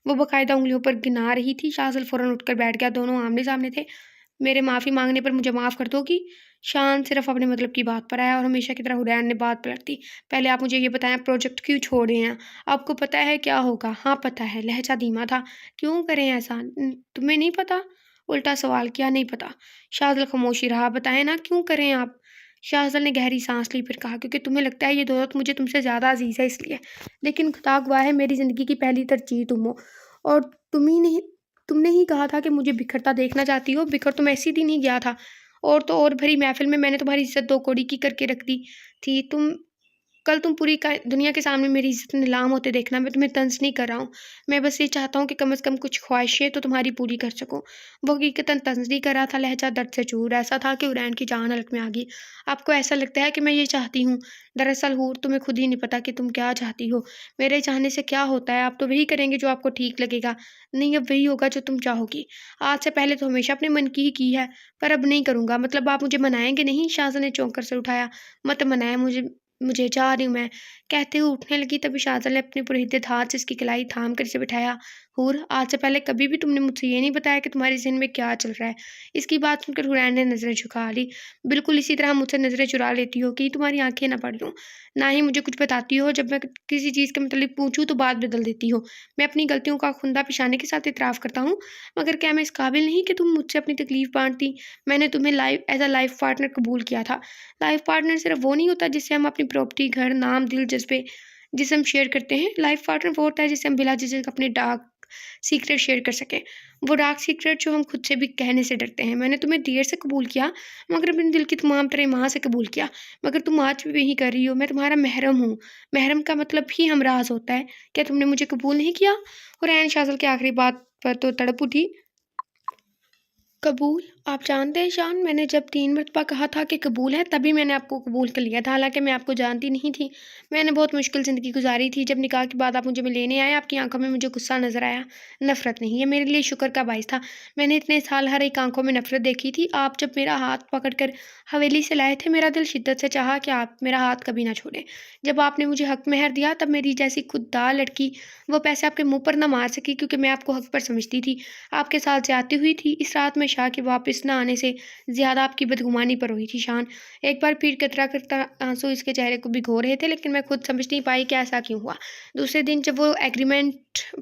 وہ باقاعدہ انگلیوں پر گنا رہی تھی۔ شاذل فوراً اٹھ کر بیٹھ گیا، دونوں آمنے سامنے تھے۔ میرے معافی مانگنے پر مجھے معاف کر دو گی؟ شان صرف اپنے مطلب کی بات پر آیا، اور ہمیشہ کی طرح حرین نے بات پلٹ دی۔ پہلے آپ مجھے یہ بتائیں، آپ پروجیکٹ کیوں چھوڑ رہے ہیں؟ آپ کو پتہ ہے کیا ہوگا؟ ہاں پتہ ہے، لہجہ دھیما تھا۔ کیوں کریں ایسا؟ تمہیں نہیں پتہ؟ الٹا سوال کیا نہیں پتہ؟ شاذل خاموشی رہا۔ بتائیں نا کیوں کریں آپ؟ شاذل نے گہری سانس لی، پھر کہا کیونکہ تمہیں لگتا ہے یہ دولت مجھے تم سے زیادہ عزیز ہے، اس لیے۔ لیکن خدا گواہ ہے میری زندگی کی پہلی ترجیح تم ہو، اور تم نے ہی کہا تھا کہ مجھے بکھرتا دیکھنا چاہتی ہو۔ بکھر تو میں اسی دن ہی گیا تھا، اور تو اور بھری محفل میں نے تمہاری عزت دو کوڑی کی کر کے رکھ دی تھی۔ کل تم پوری دنیا کے سامنے میری عزت نیلام ہوتے دیکھنا۔ میں تمہیں طنز نہیں کر رہا ہوں، میں بس یہ چاہتا ہوں کہ کم از کم کچھ خواہشیں تو تمہاری پوری کر سکوں۔ وہ حقیقتاً طنز نہیں کر رہا تھا، لہجہ درد سے چور ایسا تھا کہ حرین کی جان حلق میں آ گئی۔ آپ کو ایسا لگتا ہے کہ میں یہ چاہتی ہوں؟ دراصل حور، تمہیں خود ہی نہیں پتا کہ تم کیا چاہتی ہو۔ میرے چاہنے سے کیا ہوتا ہے؟ آپ تو وہی کریں گے جو آپ کو ٹھیک لگے گا۔ نہیں، اب وہی ہوگا جو تم چاہو گی۔ آج سے پہلے تو ہمیشہ اپنے من کی ہی کی ہے، پر اب نہیں کروں گا۔ مطلب آپ مجھے منائیں گے نہیں؟ شاذل نے چونک کر سر اٹھایا۔ مت منائیں مجھے جا رہی ہوں میں، کہتے ہوئے اٹھنے لگی۔ تبھی شاذل نے اپنے پرہدت ہاتھ سے اس کی کلائی تھام کر اسے بٹھایا۔ حور، آج سے پہلے کبھی بھی تم نے مجھ سے یہ نہیں بتایا کہ تمہارے ذہن میں کیا چل رہا ہے۔ اس کی بات سن کر حرین نے نظریں جھکا لی۔ بالکل اسی طرح مجھ سے نظریں چرا لیتی ہو کہ تمہاری آنکھیں نہ پڑ لوں، نہ ہی مجھے کچھ بتاتی ہو۔ جب میں کسی چیز کے متعلق پوچھوں تو بات بدل دیتی ہو۔ میں اپنی غلطیوں کا خندہ پیشانی کے ساتھ اعتراف کرتا ہوں، مگر کیا میں اس قابل نہیں کہ تم مجھ سے اپنی تکلیف بانٹتی؟ میں نے تمہیں ایز اے لائف پارٹنر قبول کیا تھا۔ لائف پارٹنر صرف وہ نہیں ہوتا جس سے ہم اپنی پراپرٹی، گھر، نام، دل، جذبے، جسم شیئر کرتے ہیں۔ لائف پارٹنر وہ ہوتا ہے جسے ہم بلا جھجک اپنے ڈارک سیکرٹ شیئر کر سکیں، وہ ڈارک سیکرٹ جو ہم خود سے بھی کہنے سے ڈرتے ہیں۔ میں نے تمہیں دیر سے قبول کیا، مگر اپنے دل کی تمام طرح ماں سے قبول کیا، مگر تم آج بھی وہی کر رہی ہو۔ میں تمہارا محرم ہوں، محرم کا مطلب ہی ہمراز ہوتا ہے۔ کیا تم نے مجھے قبول نہیں کیا؟ حرین شاذل کی آخری بات پر تو تڑپ اٹھی۔ قبول؟ آپ جانتے ہیں شان، میں نے جب 3 مرتبہ کہا تھا کہ قبول ہے، تبھی میں نے آپ کو قبول کر لیا تھا، حالانکہ میں آپ کو جانتی نہیں تھی۔ میں نے بہت مشکل زندگی گزاری تھی۔ جب نکاح کے بعد آپ مجھے لینے آئے، آپ کی آنکھوں میں مجھے غصہ نظر آیا، نفرت نہیں۔ یہ میرے لیے شکر کا باعث تھا۔ میں نے اتنے سال ہر ایک آنکھوں میں نفرت دیکھی تھی۔ آپ جب میرا ہاتھ پکڑ کر حویلی سے لائے تھے، میرا دل شدت سے چاہا کہ آپ میرا ہاتھ کبھی نہ چھوڑیں۔ جب آپ نے مجھے حق مہر دیا، تب میری جیسی خوددار لڑکی وہ پیسے آپ کے منہ پر نہ مار سکی، کیونکہ میں آپ کو حق پر سمجھتی تھی۔ آپ کے ساتھ زیادتی ہوئی تھی۔ اس رات میں شاہ کے واپس نہ آنے سے زیادہ آپ کی بدگمانی پر ہوئی تھی شان۔ ایک بار پھر قطرہ قطرہ آنسو اس کے چہرے کو بھگو رہے تھے، لیکن میں خود سمجھ نہیں پائی کہ ایسا کیوں ہوا۔ دوسرے دن جب وہ ایگریمنٹ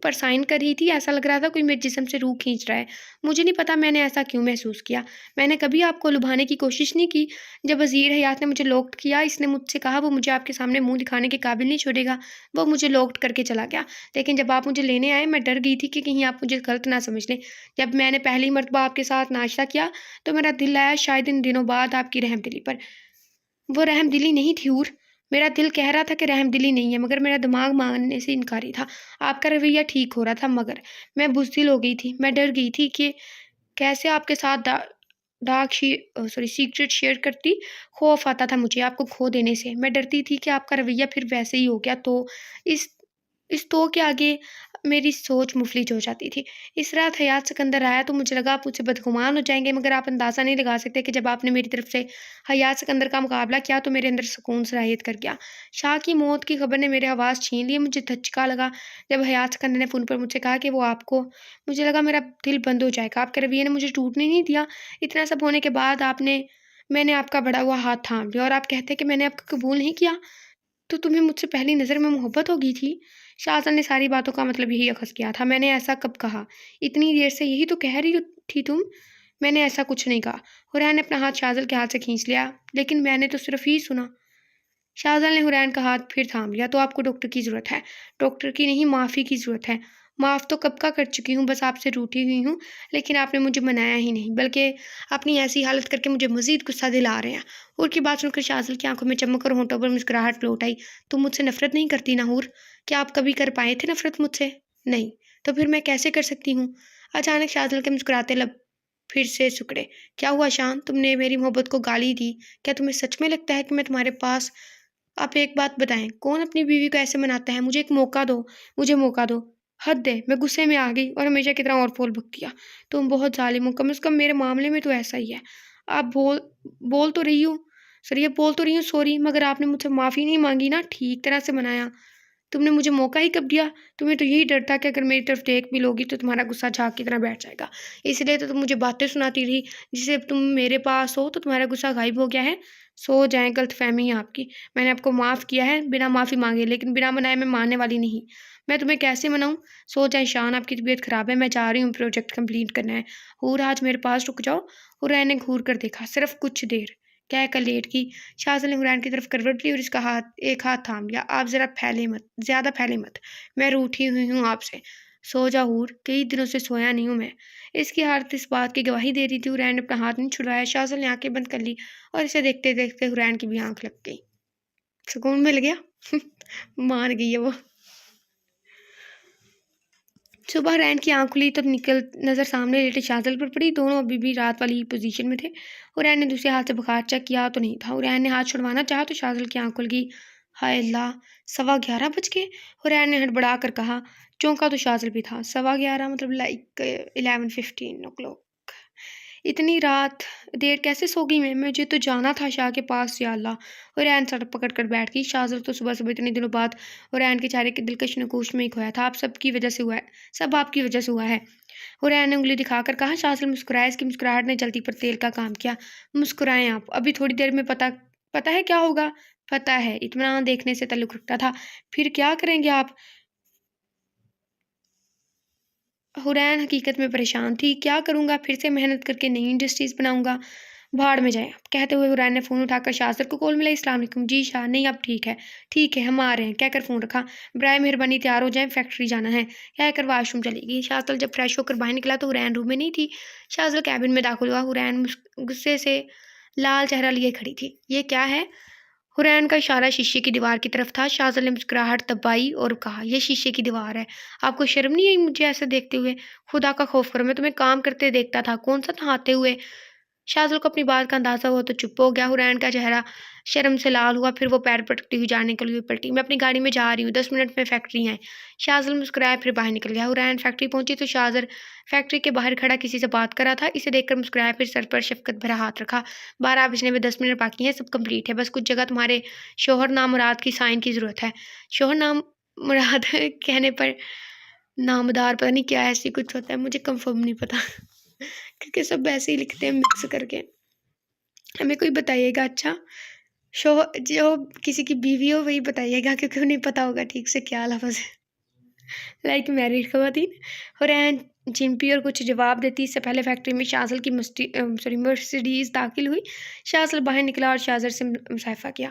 پر سائن کر رہی تھی، ایسا لگ رہا تھا کوئی میرے جسم سے روح کھینچ رہا ہے۔ مجھے نہیں پتا میں نے ایسا کیوں محسوس کیا۔ میں نے کبھی آپ کو لبھانے کی کوشش نہیں کی۔ جب وزیر حیات نے مجھے لوکٹ کیا، اس نے مجھ سے کہا وہ مجھے آپ کے سامنے منہ دکھانے کے قابل نہیں چھوڑے گا، وہ مجھے لوکٹ کر کے چلا گیا۔ لیکن جب آپ مجھے لینے آئے، میں ڈر گئی تھی کہ کہیں آپ مجھے غلط نہ سمجھ لیں۔ جب میں نے پہلی مرتبہ آپ کے ساتھ ناشتہ کیا تو میرا دل آیا شاید ان دنوں بعد آپ کی رحم دلی پر۔ وہ رحم دلی نہیں تھی حور، میرا دل کہہ رہا تھا کہ رحم دلی نہیں ہے، مگر میرا دماغ ماننے سے انکاری تھا۔ آپ کا رویہ ٹھیک ہو رہا تھا، مگر میں بزدل ہو گئی تھی۔ میں ڈر گئی تھی کہ کیسے آپ کے ساتھ سیکرٹ شیئر کرتی۔ خوف آتا تھا مجھے آپ کو کھو دینے سے۔ میں ڈرتی تھی کہ آپ کا رویہ پھر ویسے ہی ہو گیا تو اس تو کے آگے میری سوچ مفلج ہو جاتی تھی۔ اس رات حیات سکندر آیا تو مجھے لگا آپ مجھ سے بدگمان ہو جائیں گے، مگر آپ اندازہ نہیں لگا سکتے کہ جب آپ نے میری طرف سے حیات سکندر کا مقابلہ کیا تو میرے اندر سکون صلاحیت کر گیا۔ شاہ کی موت کی خبر نے میرے حواس چھین لیے۔ مجھے دھچکا لگا جب حیات سکندر نے فون پر مجھ سے کہا کہ وہ آپ کو، مجھے لگا میرا دل بند ہو جائے گا۔ آپ کے رویے نے مجھے ٹوٹنے نہیں دیا۔ اتنا سب ہونے کے بعد میں نے آپ کا بڑا ہوا ہاتھ تھام لیا اور آپ کہتے کہ میں نے آپ کو قبول نہیں کیا تو تمہیں مجھ سے پہلی نظر میں محبت ہو گئی تھی۔ شاہزل نے ساری باتوں کا مطلب یہی اخذ کیا تھا۔ میں نے ایسا کب کہا؟ اتنی دیر سے یہی تو کہہ رہی تھی تم۔ میں نے ایسا کچھ نہیں کہا۔ حورین نے اپنا ہاتھ شاہزل کے ہاتھ سے کھینچ لیا۔ لیکن میں نے تو صرف ہی سنا۔ شاہزل نے حورین کا ہاتھ پھر تھام لیا۔ تو آپ کو ڈاکٹر کی ضرورت ہے۔ ڈاکٹر کی نہیں، معافی کی ضرورت ہے۔ معاف تو کب کا کر چکی ہوں، بس آپ سے روٹھی ہوئی ہوں، لیکن آپ نے مجھے منایا ہی نہیں، بلکہ اپنی ایسی حالت کر کے مجھے مزید غصہ دلا رہے ہیں۔ حور کی بات سن کر شاہزل کی آنکھوں میں چمک اور ہونٹوں پر مسکراہٹ لوٹ آئی۔ تم مجھ سے نفرت نہیں کرتی نا حور؟ کیا آپ کبھی کر پائے تھے نفرت مجھ سے؟ نہیں، تو پھر میں کیسے کر سکتی ہوں؟ اچانک شاہزل کے مسکراتے لب پھر سے سکڑے۔ کیا ہوا شان؟ تم نے میری محبت کو گالی دی؟ کیا تمہیں سچ میں لگتا ہے کہ میں تمہارے پاس؟ آپ ایک بات بتائیں، کون اپنی بیوی کو ایسے مناتا ہے؟ مجھے ایک موقع دو، مجھے موقع دو۔ حد ہے، میں غصے میں آ گئی اور ہمیشہ کی طرح اور پھول بک کیا۔ تم بہت ظالم ہو، کم از کم میرے معاملے میں تو ایسا ہی ہے۔ آپ بول تو رہی ہوں سوری، مگر آپ نے مجھ سے معافی نہیں مانگی نا، ٹھیک طرح سے منایا۔ تم نے مجھے موقع ہی کب دیا؟ تمہیں تو یہی ڈر تھا کہ اگر میری طرف دیکھ بھی لوگی تو تمہارا غصہ جھاگ کی طرح بیٹھ جائے گا، اس لیے تو تم مجھے باتیں سناتی رہی۔ جسے اب تم میرے پاس ہو تو تمہارا غصہ غائب ہو گیا ہے۔ سو جائیں، غلط فہمی ہے آپ کی۔ میں نے آپ کو معاف کیا ہے بنا معافی مانگے، لیکن بنا منائے میں ماننے والی نہیں۔ میں تمہیں کیسے مناؤں؟ سو جائیں شان، آپ کی طبیعت خراب ہے، میں جا رہی ہوں، پروجیکٹ کمپلیٹ کرنا ہے۔ حور آج میرے پاس رک جاؤ۔ حورین نے گھور کر دیکھا۔ صرف کچھ دیر، کہہ کر لیٹ کی۔ شاہزل نے حورین کی طرف کروٹ لی اور اس کا ایک ہاتھ تھام لیا۔ آپ زیادہ پھیلے مت، میں روٹھی ہوئی ہوں آپ سے۔ سو جا حور، کئی دنوں سے سویا نہیں ہوں میں۔ اس کی حالت اس بات کی گواہی دے رہی تھی۔ حورین نے اپنا ہاتھ نہیں چھڑوایا۔ شاہزل نے آنکھیں بند کر لی اور اسے دیکھتے دیکھتے حورین کی بھی آنکھ لگ گئی۔ سکون مل گیا۔ مان گئی ہے وہ۔ صبح حورین کی آنکھ کھلی تو نظر سامنے لیٹے شاہزل پر پڑی۔ دونوں ابھی بھی رات والی پوزیشن میں تھے۔ حورین نے دوسرے ہاتھ سے بخار چیک کیا تو نہیں تھا۔ حورین نے ہاتھ چھڑوانا چاہا تو شاہزل کی آنکھ کھل گئی۔ ہائے اللہ، 11:15 بج گئے۔ حورین نے ہڑبڑا کر کہا۔ چونکا تو شاہزل بھی تھا۔ 11:15 مطلب 11:15 o'clock۔ اتنی رات دیر کیسے سو گئی میں؟ مجھے تو جانا تھا شاہ کے پاس، یا اللہ۔ حورین سر پکڑ کر بیٹھ گئی۔ شاہزل تو صبح اتنے دنوں بعد حورین کے چہرے کے دلکش نقوش میں ہی کھویا تھا۔ سب آپ کی وجہ سے ہوا ہے۔ حورین نے انگلی دکھا کر کہا۔ شاہزل مسکرایا۔ اس کی مسکراہٹ نے جلتی پر تیل کا کام کیا۔ مسکرائیں آپ، ابھی تھوڑی دیر میں پتہ ہے کیا ہوگا؟ پتہ ہے، اطمینان دیکھنے سے تعلق رکھتا تھا۔ پھر کیا کریں گے آپ؟ حورین حقیقت میں پریشان تھی۔ کیا کروں گا؟ پھر سے محنت کر کے نئی انڈسٹریز بناؤں گا۔ بھاڑ میں جائیں آپ، کہتے ہوئے حورین نے فون اٹھا کر شاہزل کو کال ملائی۔ السلام علیکم۔ جی شاہ، نہیں اب ٹھیک ہے ہم آ رہے ہیں، کہہ کر فون رکھا۔ برائے مہربانی تیار ہو جائیں، فیکٹری جانا ہے، کہہ کر واش روم چلی گئی۔ شاہزل جب فریش ہو کر باہر نکلا تو حورین روم میں نہیں تھی۔ شاہزل کیبن میں داخل ہوا۔ حورین غصے سے لال چہرہ لیے کھڑی تھی۔ یہ کیا ہے؟ حورین کا اشارہ شیشے کی دیوار کی طرف تھا۔ شاہزل نے مسکراہٹ دبائی اور کہا، یہ شیشے کی دیوار ہے، آپ کو شرم نہیں آئی مجھے ایسے دیکھتے ہوئے؟ خدا کا خوف کرو، میں تمہیں کام کرتے دیکھتا تھا، کون سا نہاتے ہوئے؟ شاہزل کو اپنی بات کا اندازہ ہوا تو چپ ہو گیا۔ حورین کا چہرہ شرم سے لال ہوا، پھر وہ پیر پٹکتی ہوئی جانے کے لیے پلٹی۔ میں اپنی گاڑی میں جا رہی ہوں، 10 منٹ میں فیکٹری ہیں۔ شاہزل مسکرایا پھر باہر نکل گیا۔ حورین فیکٹری پہنچی تو شاہزل فیکٹری کے باہر کھڑا کسی سے بات کر رہا تھا۔ اسے دیکھ کر مسکرایا پھر سر پر شفقت بھرا ہاتھ رکھا۔ 12 بجنے میں 10 منٹ باقی ہیں، سب کمپلیٹ ہے، بس کچھ جگہ تمہارے شوہر نام مراد کی سائن کی ضرورت ہے۔ شوہر نام مراد کہنے پر نامدار پتہ نہیں کیا ایسی کچھ ہوتا ہے، مجھے کنفرم نہیں پتا کیونکہ سب ایسے ہی لکھتے ہیں مکس کر کے۔ ہمیں کوئی بتائیے گا، اچھا جو کسی کی بیوی ہو وہی بتائیے گا، کیونکہ انہیں پتا ہوگا ٹھیک سے کیا لفظ ہے۔ لائک میریڈ خواتین۔ حورین جھمپی اور کچھ جواب دیتی۔ اس سے پہلے فیکٹری میں شاہزل کی مرسیڈیز داخل ہوئی۔ شاہزل باہر نکلا اور شاہزل سے مصافحہ کیا۔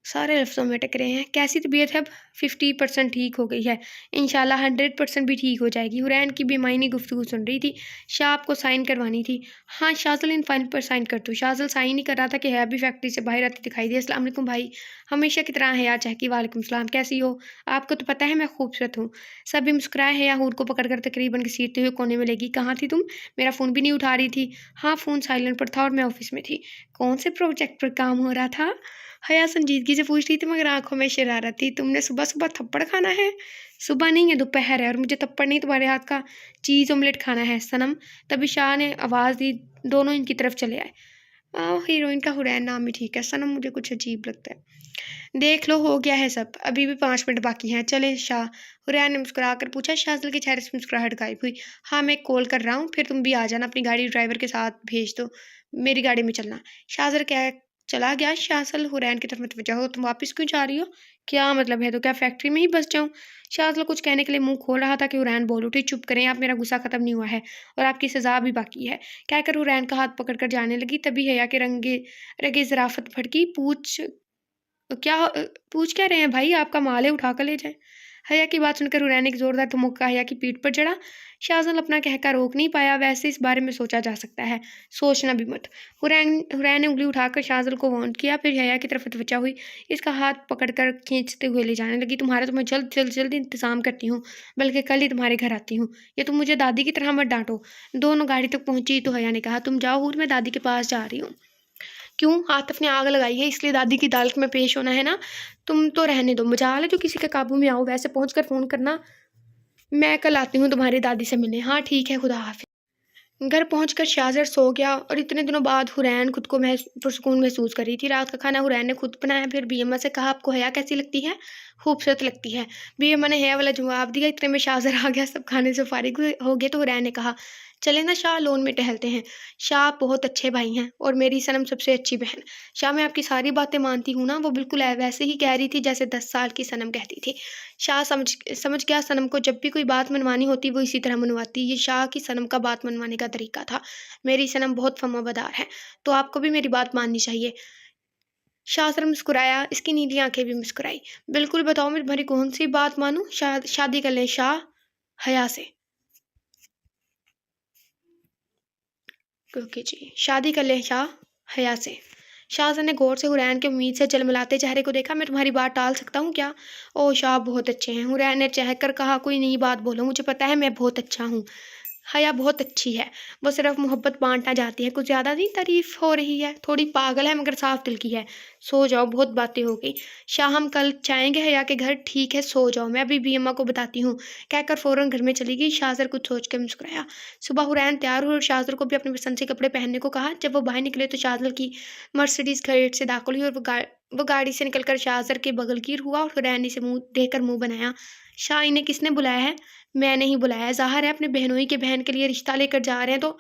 سارے لفظوں میں ٹکرے ہیں۔ کیسی طبیعت ہے اب؟ 50% ٹھیک ہو گئی ہے، انشاءاللہ 100% بھی ٹھیک ہو جائے گی۔ حورین کی بے معنی گفتگو سن رہی تھی۔ شاہ آپ کو سائن کروانی تھی۔ ہاں شاہزل، ان فائل پر سائن کر دو۔ شاہزل سائن ہی کر رہا تھا کہ حیا بھی فیکٹری سے باہر آتی دکھائی دی۔ السلام علیکم بھائی، ہمیشہ کی طرح حیا چہکی۔ وعلیکم السلام، کیسی ہو؟ آپ کو تو پتہ ہے میں خوبصورت ہوں۔ سبھی مسکرائے۔ حیا حور کو پکڑ کر تقریباً گھسیٹتے ہوئے کونے میں لے گئی۔ کہاں تھی تم؟ میرا فون بھی نہیں اٹھا رہی تھی۔ ہاں فون سائلنٹ پر تھا اور میں آفس میں تھی۔ کون سے پروجیکٹ پر کام ہو رہا تھا؟ حیا سنجیدگی سے پوچھ رہی تھی مگر آنکھوں میں شرارت تھی. تم نے صبح صبح تھپڑ کھانا ہے؟ صبح نہیں ہے، دوپہر ہے، اور مجھے تھپڑ نہیں تمہارے ہاتھ کا چیز آملیٹ کھانا ہے صنم. تبھی شاہ نے آواز دی. دونوں ان کی طرف چلے آئے. ہیروئن کا حرین نام بھی ٹھیک ہے، صنم مجھے کچھ عجیب لگتا ہے. دیکھ لو ہو گیا ہے سب، ابھی بھی 5 منٹ باقی ہیں، چلے شاہ. حرین نے مسکرا کر پوچھا. شاہزل کے چہرے سے مسکراہٹ غائب ہوئی. ہاں میں کال کر رہا ہوں، پھر تم بھی آ جانا، اپنی گاڑی ڈرائیور کے ساتھ بھیج دو، میری گاڑی میں چلنا. شاہزل کیا چلا گیا. شاہزل حرین کی طرف متوجہ ہو. تم واپس کیوں جا رہی ہو؟ کیا مطلب ہے؟ تو کیا فیکٹری میں ہی بس جاؤں؟ شاہزل کچھ کہنے کے لیے منہ کھول رہا تھا کہ حرین بول اٹھی. چپ کریں آپ، میرا غصہ ختم نہیں ہوا ہے اور آپ کی سزا بھی باقی ہے، کہہ کر حرین کا ہاتھ پکڑ کر جانے لگی. تبھی حیا کے رگے ظرافت بھڑکی. پوچھ کیا رہے ہیں بھائی، آپ کا مال ہے، اٹھا کر لے جائیں. حیا کی بات سن کر حرین ایک زوردار دھمکا حیا کی پیٹھ پر چڑھا. شاہزل اپنا کہکا روک نہیں پایا. ویسے اس بارے میں سوچا جا سکتا ہے، سوچنا بھی مت. حرین نے انگلی اٹھا کر شاہزل کو وارن کیا، پھر حیا کی طرف متوجہ ہوئی. اس کا ہاتھ پکڑ کر کھینچتے ہوئے لے جانے لگی. تمہارا تو میں جلد انتظام کرتی ہوں، بلکہ کل ہی تمہارے گھر آتی ہوں. یہ تم مجھے دادی کی طرح مت ڈانٹو. دونوں گاڑی تک پہنچی تو حیا نے کہا. تم جاؤ حور، میں دادی کے پاس جا رہی ہوں. کیوں؟ عاطف نے آگ لگائی ہے، اس لیے دادی کی عدالت میں پیش ہونا ہے نا. تم تو رہنے دو، مجال ہے جو کسی کے قابو میں آؤ. ویسے پہنچ کر فون کرنا، میں کل آتی ہوں تمہاری دادی سے ملنے. ہاں ٹھیک ہے، خدا حافظ. گھر پہنچ کر شاہزر سو گیا اور اتنے دنوں بعد حرین خود کو پرسکون محسوس کر رہی تھی. رات کا کھانا حرین نے خود بنایا. پھر بی اما سے کہا آپ کو حیا کیسی لگتی ہے؟ خوبصورت لگتی ہے. بی اما نے حیا والا جواب دیا. اتنے میں شاہزر آ گیا. سب کھانے سے فارغ ہو گئے تو حرین نے کہا چلے نا شاہ، لون میں ٹہلتے ہیں. شاہ آپ بہت اچھے بھائی ہیں اور میری صنم سب سے اچھی بہن. شاہ میں آپ کی ساری باتیں مانتی ہوں نا. وہ بالکل ویسے ہی کہہ رہی تھی جیسے 10 سال کی صنم کہتی تھی. شاہ سمجھ گیا صنم کو جب بھی کوئی بات منوانی ہوتی وہ اسی طرح منواتی. یہ شاہ کی صنم کا بات منوانے کا طریقہ تھا. میری صنم بہت فرمانبردار ہے تو آپ کو بھی میری بات ماننی چاہیے. شاہ سر مسکرایا. اس کی نیلی آنکھیں بھی مسکرائی. بالکل، بتاؤ میں تمہاری کون سی بات مانوں؟ شادی کر لیں شاہ حیا سے. جی، شادی کر لیں شاہ حیا سے. شاہ نے غور سے حرین کے امید سے جلملاتے چہرے کو دیکھا. میں تمہاری بات ٹال سکتا ہوں کیا؟ او شاہ بہت اچھے ہیں. حرین نے چہک کر کہا. کوئی نئی بات بولو، مجھے پتا ہے میں بہت اچھا ہوں. حیا بہت اچھی ہے، وہ صرف محبت بانٹنا چاہتی ہے. کچھ زیادہ نہیں تعریف ہو رہی ہے؟ تھوڑی پاگل ہے مگر صاف دل کی ہے. سو جاؤ، بہت باتیں ہو گئی. شاہ ہم کل جائیں گے حیا کے گھر. ٹھیک ہے سو جاؤ، میں ابھی بھی اماں کو بتاتی ہوں، کہہ کر فوراً گھر میں چلی گئی. شاہزر کچھ سوچ کے مسکرایا. صبح حرین تیار ہوئی اور شاہزر کو بھی اپنے پسند سے کپڑے پہننے کو کہا. جب وہ باہر نکلے تو شاہزر کی مرسیڈیز گیٹ سے داخل ہوئی اور وہ گاڑی سے نکل کر شاہزر کے بغل گیر ہوا اور حرین نے اسے دیکھ کر منہ بنایا. شاہ انہیں کس نے بلایا ہے؟ میں نہیں بلایا. ظاہر ہے اپنے بہنوئی کے بہن کے لیے رشتہ لے کر جا رہے ہیں تو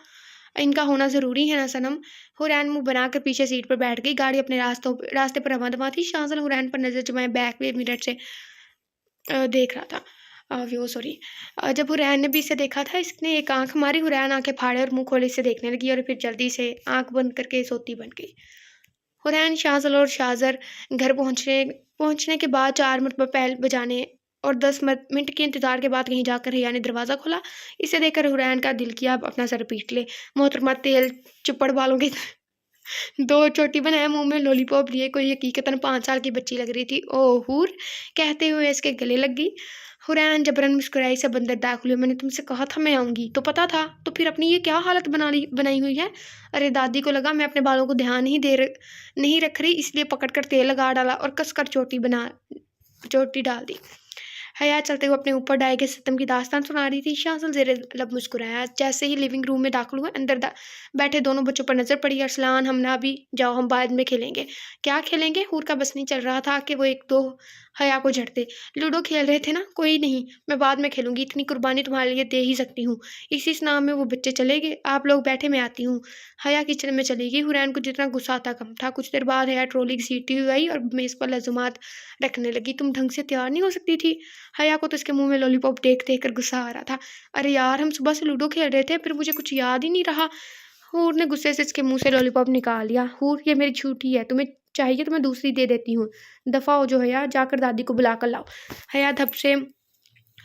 ان کا ہونا ضروری ہے نا صنم. حرین منہ بنا کر پیچھے سیٹ پر بیٹھ گئی. گاڑی اپنے راستے پر رواں دواں تھی. شاہزل حرین پر نظر جمائے بیک مرر سے دیکھ رہا تھا. جب حرین نے بھی اسے دیکھا تھا اس نے ایک آنکھ ماری. حرین آنکھیں پھاڑے اور منہ کھولے اسے دیکھنے لگی اور پھر جلدی سے آنکھ بند کر کے سوتی بن گئی. حرین، شاہزل اور شاہزر گھر پہنچنے کے بعد 4 مرتبہ بیل بجانے اور 10 منٹ کے انتظار کے بعد کہیں جا کر حیا نے دروازہ کھولا. اسے دیکھ کر حرین کا دل کیا اب اپنا سر پیٹ لے. محترمہ تیل چپڑ والوں کے 2 چوٹی بنائے، منہ میں لولی پاپ لیے کوئی حقیقتاً 5 سال کی بچی لگ رہی تھی. او حور کہتے ہوئے اس کے گلے لگ گئی. حرین جبرن مسکرائی. سب اندر داخل ہوئے. میں نے تم سے کہا تھا میں آؤں گی. تو پتا تھا، تو پھر اپنی یہ کیا حالت بنائی ہوئی ہے؟ ارے دادی کو لگا میں اپنے بالوں کو دھیان نہیں رکھ رہی، اس لیے پکڑ کر تیل لگا ڈالا اور کس کر چوٹی ڈال دی. حیا چلتے ہوئے اپنے اوپر ڈائے گئے ستم کی داستان سنا رہی تھی. شاہزل زیر لب مسکرایا. جیسے ہی لیونگ روم میں داخل ہوئے اندر بیٹھے دونوں بچوں پر نظر پڑی. ارسلان، ہمنا بھی جاؤ، ہم بعد میں کھیلیں گے. کیا کھیلیں گے؟ حور کا بس نہیں چل رہا تھا کہ وہ ایک دو حیا کو جھڑتے. لوڈو کھیل رہے تھے نا. کوئی نہیں، میں بعد میں کھیلوں گی، اتنی قربانی تمہارے لیے دے ہی سکتی ہوں. اسی نام میں وہ بچے چلے گئے. آپ لوگ بیٹھے، میں آتی ہوں. حیا کچن میں چلی گئی. حرین کو جتنا غصہ تھا کم تھا. کچھ دیر بعد حیا ٹرولی گھسیٹتی ہوئی آئی اور میز پر لازمات رکھنے لگی. تم ڈھنگ سے تیار نہیں ہو سکتی تھی؟ حیا کو تو اس کے منہ میں لولی پاپ دیکھ کر غصہ آ رہا تھا. ارے یار، ہم صبح سے لوڈو کھیل رہے تھے، پھر مجھے کچھ یاد ہی نہیں رہا. حور نے غصے سے اس کے منہ سے لولی پاپ نکال لیا. حور، یہ میری چھوٹی ہے، تمہیں چاہیے تو میں دوسری دے دیتی ہوں. دفعہ ہو جو حیا، جا کر دادی کو بلا کر لاؤ. حیا دھپ سے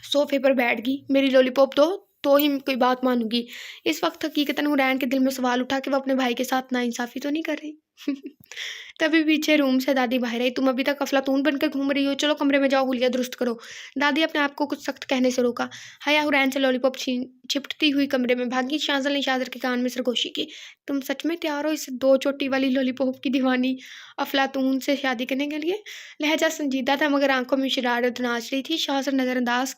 صوفے پر بیٹھ گئی. میری لولی پاپ دو، تو ہی کوئی بات مانوں گی۔ اس وقت حقیقتاً حورین کے دل میں سوال اٹھا کہ وہ اپنے بھائی کے ساتھ ناانصافی تو نہیں کر رہی۔ تبھی پیچھے روم سے دادی باہر آئی۔ تم ابھی تک افلاطون بن کے گھوم رہی ہو، چلو کمرے میں جاؤ، حلیہ درست کرو۔ دادی اپنے آپ کو کچھ سخت کہنے سے روکا۔ حیا حورین سے لالی پاپ چپٹتی ہوئی کمرے میں بھاگی۔ شاہزل نے شاہزر کے کان میں سرگوشی کی۔ تم سچ میں تیار ہو اس 2 چوٹی والی لالی پاپ کی دیوانی افلاطون سے شادی کرنے کے لیے؟ لہجہ سنجیدہ تھا مگر آنکھوں میں شرارت ناچ رہی تھی۔ شاہزر نظر انداز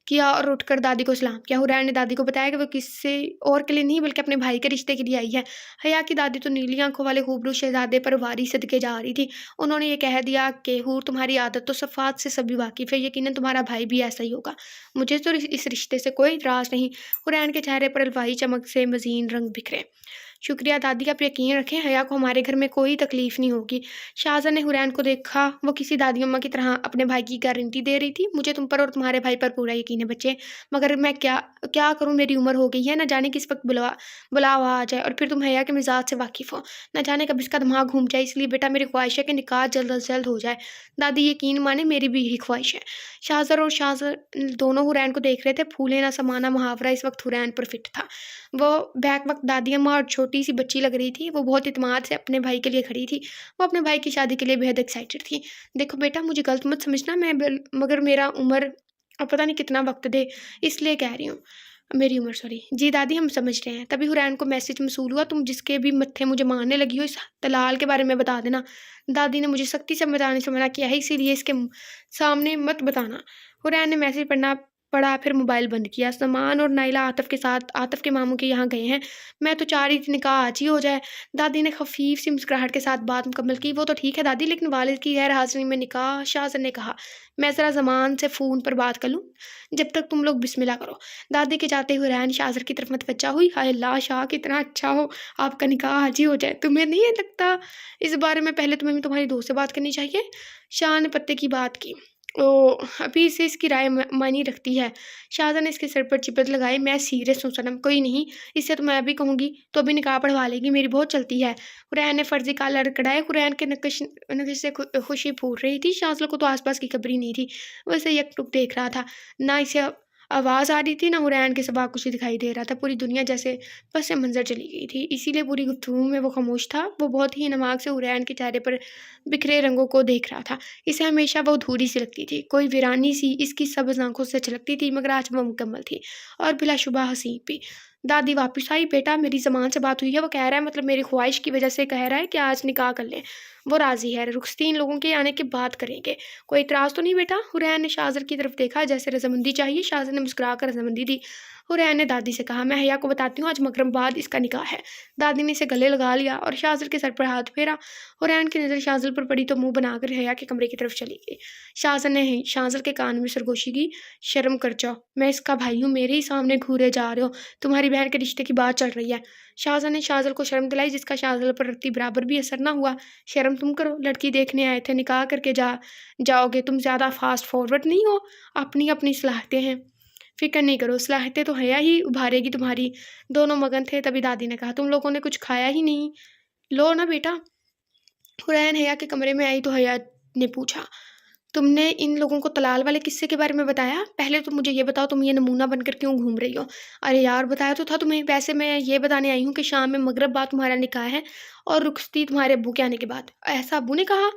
کیا اور اٹھ کر دادی کو سلام کیا۔ حورین نے دادی کو بتایا کہ وہ کسی اور کے لیے نہیں بلکہ اپنے بھائی کے رشتے کے لیے آئی ہے۔ حیا کی دادی تو نیلی آنکھوں والے خوبرو شہزادے پر واری صدقے جا رہی تھی۔ انہوں نے یہ کہہ دیا کہ حور تمہاری عادت و صفات سے سبھی واقف ہے، یقیناً تمہارا بھائی بھی ایسا ہی ہوگا۔ مجھے تو اس رشتے سے کوئی اعتراض نہیں۔ حورین کے چہرے پر الواحی چمک سے مزین رنگ بکھرے۔ شکریہ دادی، آپ یقین رکھیں حیا کو ہمارے گھر میں کوئی تکلیف نہیں ہوگی۔ شاہزر نے حورین کو دیکھا، وہ کسی دادی اماں کی طرح اپنے بھائی کی گارنٹی دے رہی تھی۔ مجھے تم پر اور تمہارے بھائی پر پورا یقین ہے بچے، مگر میں کیا کروں، میری عمر ہو گئی ہے، نہ جانے کس وقت بلاوا آ جائے، اور پھر تم حیا کے مزاج سے واقف ہو، نہ جانے کب اس کا دماغ گھوم جائے، اس لیے بیٹا میری خواہش ہے کہ نکاح جلد از جلد ہو جائے۔ دادی یقین مانے میری بھی یہی خواہش ہے۔ شاہزر اور شاہزر دونوں حورین کو دیکھ رہے تھے۔ پھولے نہ سمانا محاورہ اس وقت حورین پر فٹ تھا۔ وہ بیک وقت دادی اماں اور چھوٹی سی بچی لگ رہی تھی۔ وہ بہت اعتماد سے اپنے بھائی کے لیے کھڑی تھی۔ وہ اپنے بھائی کی شادی کے لیے بہت ایکسائٹڈ تھی۔ دیکھو بیٹا، مجھے غلط مت سمجھنا، مگر میرا عمر اب پتہ نہیں کتنا وقت دے، اس لیے کہہ رہی ہوں، میری عمر سوری۔ جی دادی ہم سمجھ رہے ہیں۔ تبھی حورین کو میسج موصول ہوا، تم جس کے بھی متھے مجھے مارنے لگی ہو اس دلال کے بارے میں بتا دینا۔ دادی نے مجھے سختی سے بتانے سے منع کیا ہے، اسی لیے اس کے سامنے مت بتانا۔ حورین نے میسج پڑھا پھر موبائل بند کیا۔ سامان اور نائلہ عاطف کے ماموں کے یہاں گئے ہیں، میں تو چاہ رہی تھی نکاح آج ہی ہو جائے۔ دادی نے خفیف سی مسکراہٹ کے ساتھ بات مکمل کی۔ وہ تو ٹھیک ہے دادی، لیکن والد کی غیر حاضری میں نکاح؟ شاہزر نے کہا، میں ذرا زمان سے فون پر بات کر لوں، جب تک تم لوگ بسم اللہ کرو۔ دادی کے جاتے ہوئے حورین شاہزر کی طرف متوجہ ہوئی۔ ہائے اللہ شاہ، کتنا اچھا ہو آپ کا نکاح آج ہی ہو جائے، تمہیں نہیں لگتا اس بارے میں پہلے تمہیں تمہاری دوست سے بات کرنی چاہیے؟ شاہ نے پتے کی بات کی۔ ابھی اسے اس کی رائے معنی رکھتی ہے۔ شاہزر نے اس کے سر پر چپت لگائی۔ میں سیریس ہوں صنم، کوئی نہیں، اس سے تو میں بھی کہوں گی تو بھی نکاح پڑھوا لے گی، میری بہت چلتی ہے۔ حورین نے فرضی کال لڑکھڑائے۔ حورین کے نقش سے خوشی پھوٹ رہی تھی۔ شاہزر کو تو آس پاس کی خبر ہی نہیں تھی، وہ اسے یک ٹک دیکھ رہا تھا، نہ اسے آواز آ رہی تھی، نہ حورین کے سوا کچھ دکھائی دے رہا تھا۔ پوری دنیا جیسے پس منظر چلی گئی تھی، اسی لیے پوری گفتگو میں وہ خاموش تھا۔ وہ بہت ہی نماگ سے حورین کے چہرے پر بکھرے رنگوں کو دیکھ رہا تھا۔ اسے ہمیشہ وہ ادھوری سی لگتی تھی، کوئی ویرانی سی اس کی سبز آنکھوں سے چھلکتی تھی، مگر آج وہ مکمل تھی اور بلا شبہ حسین بھی۔ دادی واپس آئی۔ بیٹا میری زمان سے بات ہوئی ہے، وہ کہہ رہا ہے، مطلب میری خواہش کی وجہ سے کہہ رہا ہے کہ آج نکاح کر لیں، وہ راضی ہے، رخصتی ان لوگوں کے آنے کے بعد کریں گے، کوئی اعتراض تو نہیں بیٹا؟ حورین نے شاہزر کی طرف دیکھا جیسے رضامندی چاہیے۔ شاہزر نے مسکرا کر رضامندی دی۔ حورین نے دادی سے کہا، میں حیا کو بتاتی ہوں آج مغرب بعد اس کا نکاح ہے۔ دادی نے اسے گلے لگا لیا اور شاہزر کے سر پر ہاتھ پھیرا۔ حورین کی نظر شاہزر پر پڑی تو منہ بنا کر حیا کے کمرے کی طرف چلی گئی۔ شاہزر نے شاہزر کے کان میں سرگوشی کی، شرم کر جاؤ، میں اس کا بھائی ہوں، میرے ہی سامنے گھورے جا رہے ہو، تمہاری بہن کے رشتے کی بات چل رہی ہے۔ شاہزر نے شاہزر کو شرم دلائی جس کا شاہزر پر رتی برابر بھی اثر نہ ہوا۔ شرم تم کرو، لڑکی دیکھنے آئے تھے، نکاح کر کے جاؤ گے، تم زیادہ فاسٹ فارورڈ نہیں ہو؟ اپنی صلاحیتیں ہیں، فکر نہیں کرو، صلاحیتیں تو حیا ہی ابھارے گی تمہاری۔ دونوں مگن تھے۔ تبھی دادی نے کہا، تم لوگوں نے کچھ کھایا ہی نہیں، لو نا بیٹا۔ حورین حیا کے کمرے میں آئی تو حیا نے پوچھا، تم نے ان لوگوں کو طلال والے قصے کے بارے میں بتایا؟ پہلے تو مجھے یہ بتاؤ تم یہ نمونہ بن کر کیوں گھوم رہی ہو؟ ارے یار بتایا تو تھا تمہیں، ویسے میں یہ بتانے آئی ہوں کہ شام میں مغرب بعد تمہارا نکاح ہے اور رخصتی تمہارے ابو کے آنے کے بعد۔ ایسا ابو نے کہا؟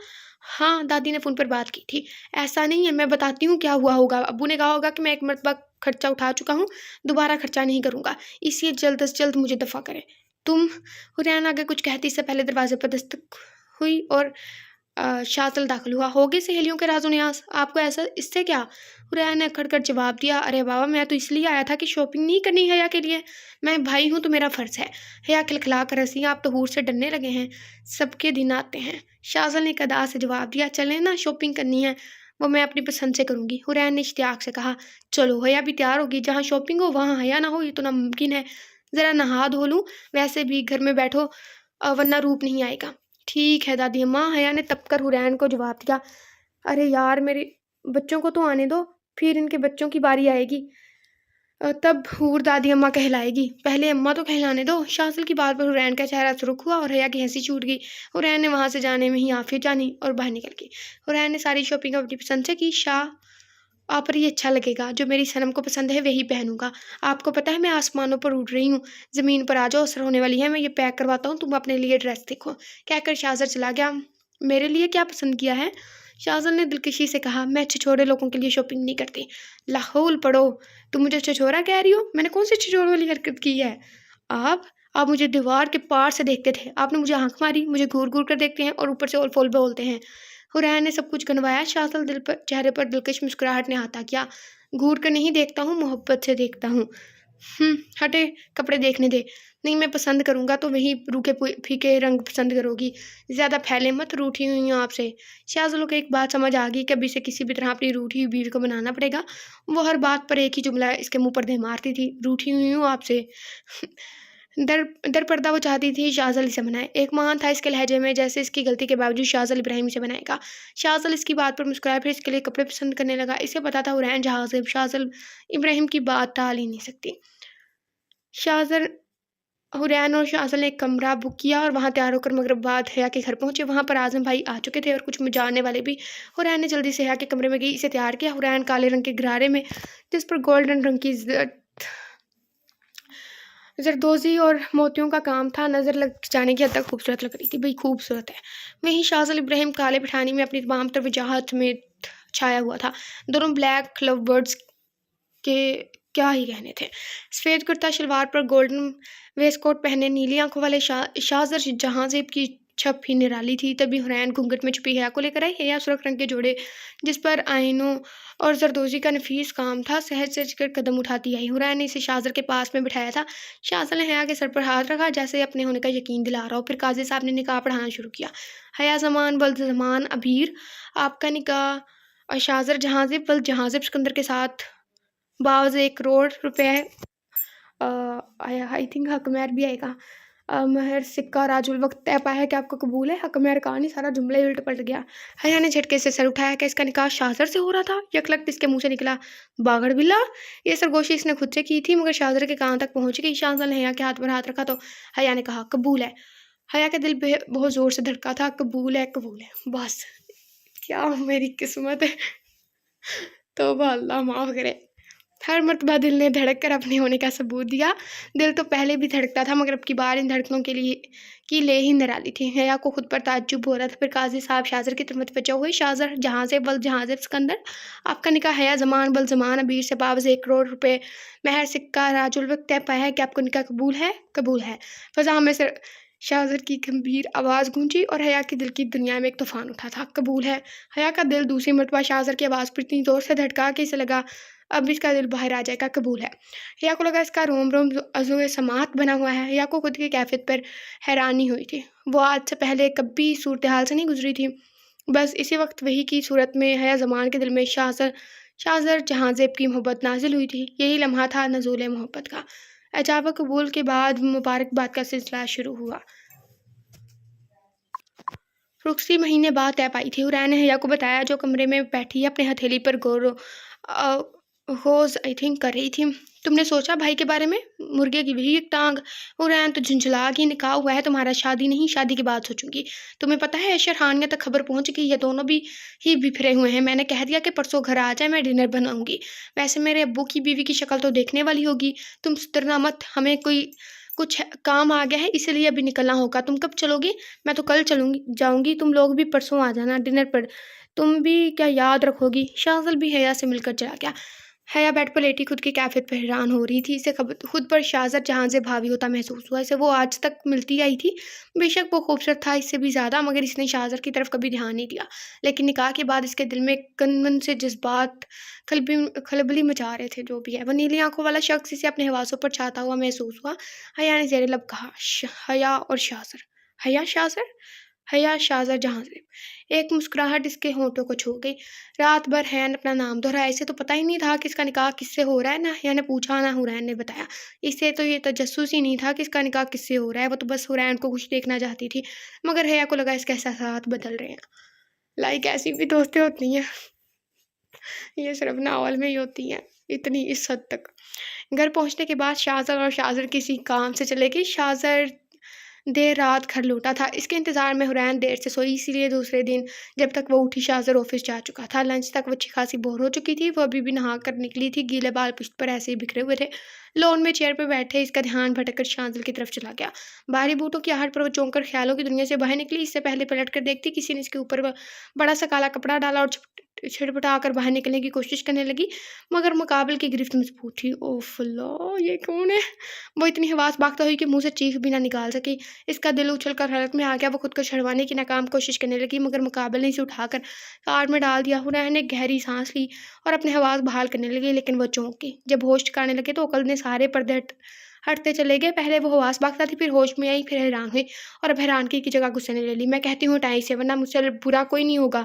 ہاں دادی نے فون پر بات کی تھی۔ ایسا نہیں ہے، میں بتاتی ہوں کیا ہوا ہوگا۔ ابو نے کہا ہوگا کہ میں ایک مرتبہ خرچہ اٹھا چکا ہوں، دوبارہ خرچہ نہیں کروں گا، اس لیے جلد از جلد مجھے دفع کرے۔ تم؟ حورین آگے کچھ کہتی اس سے پہلے دروازے پر دستک ہوئی اور شاہزل داخل ہوا۔ ہوگے سہیلیوں کے راز و نیاز، آپ کو ایسا اس سے کیا؟ حورین نے اکھڑ کر جواب دیا، ارے بابا میں تو اس لیے آیا تھا کہ شاپنگ نہیں کرنی حیا کے لیے، میں بھائی ہوں تو میرا فرض ہے۔ حیا کھلکھلا کر ہنسی، آپ تو حور سے ڈرنے لگے ہیں، سب کے دن آتے ہیں۔ شاہزل نے ایک ادا سے جواب دیا، چلیں نا، شاپنگ کرنی ہے، وہ میں اپنی پسند سے کروں گی۔ حورین نے اشتیاق سے کہا، چلو حیا بھی تیار ہوگی، جہاں شاپنگ ہو وہاں حیا نہ ہو، یہ تو ناممکن ہے، ذرا نہا دھو لوں، ویسے بھی گھر میں بیٹھو ورنہ روپ نہیں آئے گا۔ ٹھیک ہے دادی اماں، حیا نے تپ کر حورین کو جواب دیا۔ ارے یار میرے بچوں کو تو آنے دو، پھر ان کے بچوں کی باری آئے گی، تب حور دادی اماں کہلائے گی، پہلے اماں تو کہلانے دو۔ شاہزل کی بات پر حورین کا چہرہ سرخ ہوا اور حیا کی ہنسی چھوٹ گئی۔ حورین نے وہاں سے جانے میں ہی عافیت جانی اور باہر نکل گئی۔ حورین نے ساری شاپنگ اپنی پسند سے کی۔ آپ پر یہ اچھا لگے گا، جو میری صنم کو پسند ہے وہی پہنوں گا۔ آپ کو پتہ ہے میں آسمانوں پر اڑ رہی ہوں، زمین پر آ جاؤ، اثر ہونے والی ہے، میں یہ پیک کرواتا ہوں، تم اپنے لیے ڈریس دیکھو۔ کہہ کر شاہزر چلا گیا۔ میرے لیے کیا پسند کیا ہے؟ شاہزر نے دلکشی سے کہا، میں چھچورے لوگوں کے لیے شاپنگ نہیں کرتی۔ لاحول پڑھو، تم مجھے چھچورا کہہ رہی ہو؟ میں نے کون سی چھچوروں والی حرکت کی ہے؟ آپ مجھے دیوار کے پار سے دیکھتے تھے، آپ نے مجھے آنکھ ماری، مجھے گھور گھور کر دیکھتے ہیں اور اوپر سے اول فول بولتے ہیں۔ حورین نے سب کچھ گنوایا۔ شاہزل چہرے پر دلکش مسکراہٹ نے احاطہ کیا۔ گھور کر نہیں دیکھتا ہوں، محبت سے دیکھتا ہوں۔ ہٹے، کپڑے دیکھنے دے۔ نہیں، میں پسند کروں گا تو وہی روکھے پھیکے رنگ پسند کرو گی، زیادہ پھیلے مت، روٹھی ہوئی ہوں آپ سے۔ شاہزلوں کو ایک بات سمجھ آ گئی کہ ابھی سے کسی بھی طرح اپنی روٹھی ہوئی بیوی کو بنانا پڑے گا۔ وہ ہر بات پر ایک ہی جملہ اس کے منہ پر دے مارتی تھی، روٹھی ہوئی ہوں آپ سے۔ در پردہ وہ چاہتی تھی شاہزل اسے منائے۔ ایک مان تھا اس کے لہجے میں، جیسے اس کی غلطی کے باوجود شاہزل ابراہیم اسے بنائے گا۔ شاہزل اس کی بات پر مسکرایا، پھر اس کے لیے کپڑے پسند کرنے لگا۔ اسے پتا تھا حورین جہازیب شاہزل ابراہیم کی بات ٹال ہی نہیں سکتی۔ حورین اور شاہزل نے ایک کمرہ بک کیا اور وہاں تیار ہو کر مغرب بعد حیا کے گھر پہنچے۔ وہاں پر اعظم بھائی آ چکے تھے اور کچھ جاننے والے بھی۔ حورین نے جلدی سے حیا کے کمرے میں گئی، اسے تیار کیا۔ حورین کالے رنگ کے گرارے میں جس پر گولڈن رنگ کی زردوزی اور موتیوں کا کام تھا، نظر لگ جانے کی حد تک خوبصورت لگ رہی تھی۔ بھئی خوبصورت ہے۔ وہیں شاہزل ابراہیم کالے پٹھانی میں اپنی تمام تر وجاہت سمیت چھایا ہوا تھا۔ دونوں بلیک لو برڈز کے کیا ہی کہنے تھے۔ سفید کرتا شلوار پر گولڈن ویسٹ کوٹ پہنے، نیلی آنکھوں والے شاہزر جہانزیب کی چھپ ہی نرالی تھی۔ تبھی حورین گھونگھٹ میں چھپی حیا کو لے کر آئی۔ حیا سرخ رنگ کے جوڑے جس پر آئینوں اور زردوزی کا نفیس کام تھا، سہج سہج کر قدم اٹھاتی آئی۔ حورین نے اسے شاہزر کے پاس میں بٹھایا تھا۔ شاہزل نے حیا کے سر پر ہاتھ رکھا، جیسے اپنے ہونے کا یقین دلا رہا ہو۔ پھر قاضی صاحب نے نکاح پڑھانا شروع کیا۔ حیا زمان ولد زمان ابیر، آپ کا نکاح اور شاہزر جہانزیب ولد جہانزیب سکندر کے ساتھ باوز 1 کروڑ روپے آئی تھنک حق مہر بھی آئے گا، مہر سکہ راج الوقت طے پایا ہے کہ آپ کو قبول ہے۔ حق مہر کہا نہیں، سارا جملہ ہی الٹ پلٹ گیا۔ حیا نے جھٹکے سے سر اٹھایا کہ اس کا نکاح شاہزر سے ہو رہا تھا۔ یکلخت اس کے منہ سے نکلا، باگڑ بلا! یہ سرگوشی اس نے خود سے کی تھی، مگر شاہزر کے کان تک پہنچ گئی۔ شاہزل نے حیا کے ہاتھ پر ہاتھ رکھا تو حیا نے کہا، قبول ہے۔ حیا کا دل بہت زور سے دھڑکا تھا۔ قبول ہے، قبول ہے، بس کیا میری قسمت ہے، توبہ اللہ معاف کرے۔ ہر مرتبہ دل نے دھڑک کر اپنے ہونے کا ثبوت دیا۔ دل تو پہلے بھی دھڑکتا تھا، مگر اب کی بار ان دھڑکنوں کی لے ہی نرالی تھی۔ حیا کو خود پر تعجب ہو رہا تھا۔ پھر قاضی صاحب شاہزر کی طرف متوجہ ہوئے۔ شاہزر جہانزیب ولد جہانزیب سکندر، آپ کا نکاح حیا زمان ولد زمان ابیر سے باوز 1 کروڑ روپے مہر سکہ راج الوقت طے پایا ہے کہ آپ کو نکاح قبول ہے؟ قبول ہے۔ فضا میں شاہزر کی گمبھیر آواز گونجی اور حیا کے دل کی دنیا میں ایک طوفان اٹھا تھا۔ قبول ہے۔ حیا کا دل دوسری مرتبہ شاہزر کی آواز پر اتنی زور سے دھڑکا کہ اسے لگا اب اس کا دل باہر آ جائے گا۔ قبول ہے۔ حیا کو لگا اس کا روم روم عضو سماعت بنا ہوا ہے۔ حیا کو خود کی کیفیت پر حیرانی ہوئی تھی۔ وہ آج سے پہلے کبھی صورتحال سے نہیں گزری تھی۔ بس اسی وقت وہی کی صورت میں حیا زمان کے دل میں شاہزر جہانزیب کی محبت نازل ہوئی تھی۔ یہی لمحہ تھا نزول محبت کا۔ اجابہ قبول کے بعد مبارکباد کا سلسلہ شروع ہوا۔ رخصتی مہینے بعد طے پائی تھی۔ حورین نے حیا کو بتایا، جو کمرے میں بیٹھی اپنے ہتھیلی پر غوز کر رہی تھی۔ تم نے سوچا بھائی کے بارے میں؟ مرغے کی وہی ایک ٹانگ۔ حورین تو جھنجھلا گئی، نکاح ہوا ہے تمہارا، شادی نہیں، شادی کے بعد سوچوں گی۔ تمہیں پتہ ہے شرحانیہ تک خبر پہنچ گئی، یہ دونوں بھی ہی بکھرے ہوئے ہیں۔ میں نے کہہ دیا کہ پرسوں گھر آ جائے، میں ڈنر بناؤں گی۔ ویسے میرے ابو کی بیوی کی شکل تو دیکھنے والی ہوگی۔ تم سدھرنا مت، ہمیں کچھ کام آ گیا ہے، اسی لیے ابھی نکلنا ہوگا۔ تم کب چلو گی؟ میں تو کل جاؤں گی، تم لوگ بھی پرسوں آ جانا ڈنر پر۔ تم بھی کیا یاد رکھو گی؟ شاہزل بھی حیا سے مل کر چلا گیا۔ حیا بیڈ پر لیٹی خود کی کیفیت پر حیران ہو رہی تھی۔ اسے خود پر شاہزر جہانزیب حاوی ہوتا محسوس ہوا۔ اسے وہ آج تک ملتی آئی تھی، بے شک وہ خوبصورت تھا اس سے بھی زیادہ، مگر اس نے شاہزر کی طرف کبھی دھیان نہیں دیا۔ لیکن نکاح کے بعد اس کے دل میں کنون سے جذبات کھلبلی مچا رہے تھے۔ جو بھی ہے، وہ نیلی آنکھوں والا شخص اسے اپنے حواسوں پر چھاتا ہوا محسوس ہوا۔ حیا نے زیر لب کہا، حیا اور شاہزر، حیا شاہزر، حیا شاہزر جہانزیب۔ ایک مسکراہٹ اس کے ہونٹوں کو چھو گئی۔ رات بھر حیا نے اپنا نام دہرایا۔ اسے تو پتہ ہی نہیں تھا کہ اس کا نکاح کس سے ہو رہا ہے۔ نہ حیا نے پوچھا، نہ حورین نے بتایا۔ اسے تو یہ تجسس ہی نہیں تھا کہ اس کا نکاح کس سے ہو رہا ہے۔ وہ تو بس حورین کو خوش دیکھنا چاہتی تھی، مگر حیا کو لگا اس کے احساسات بدل رہے ہیں۔ ایسی بھی دوستیں ہوتی ہیں، یہ صرف ناول میں ہی ہوتی ہیں، اتنی اس حد تک۔ گھر پہنچنے کے بعد شاہزر اور شاہزر کسی کام سے چلے گئے۔ شاہزر دیر رات گھر لوٹا تھا۔ اس کے انتظار میں حورین دیر سے سوئی، اسی لیے دوسرے دن جب تک وہ اٹھی شاذل آفس جا چکا تھا۔ لنچ تک وہ اچھی خاصی بور ہو چکی تھی۔ وہ ابھی بھی نہا کر نکلی تھی، گیلے بال پشت پر ایسے ہی بکھرے ہوئے تھے۔ لون میں چیئر پہ بیٹھے اس کا دھیان بھٹک کر شاذل کی طرف چلا گیا۔ بھاری بوٹوں کی آہٹ پر وہ چونک کر خیالوں کی دنیا سے باہر نکلی۔ اس سے پہلے پلٹ کر دیکھتی کسی نے اس کے اوپر بڑا سا کالا کپڑا ڈالا اور چھٹپٹا کر باہر نکلنے کی کوشش کرنے لگی، مگر مقابل کی گرفت مضبوط تھی۔ اوف اللہ، یہ کون ہے؟ وہ اتنی حواس باختہ ہوئی کہ منہ سے چیخ بھی نہ نکال سکی۔ اس کا دل اچھل کر حلق میں آ گیا۔ وہ خود کو چھڑوانے کی ناکام کوشش کرنے لگی، مگر مقابل نے اسے اٹھا کر کار میں ڈال دیا۔ حورین نے گہری سانس لی اور اپنے حواس بحال کرنے لگی، لیکن وہ چونک گئی۔ جب ہوش ٹھکانے لگے تو عقل نے سارے پردے ہٹتے چلے گئے۔ پہلے وہ حواس باختہ تھی، پھر ہوش میں آئی، پھر حیران ہوئی اور اب حیرانگی کی جگہ غصے نے لے لی۔ میں کہتی ہوں ہٹائیں اسے، ورنہ مجھ سے برا کوئی نہیں ہوگا۔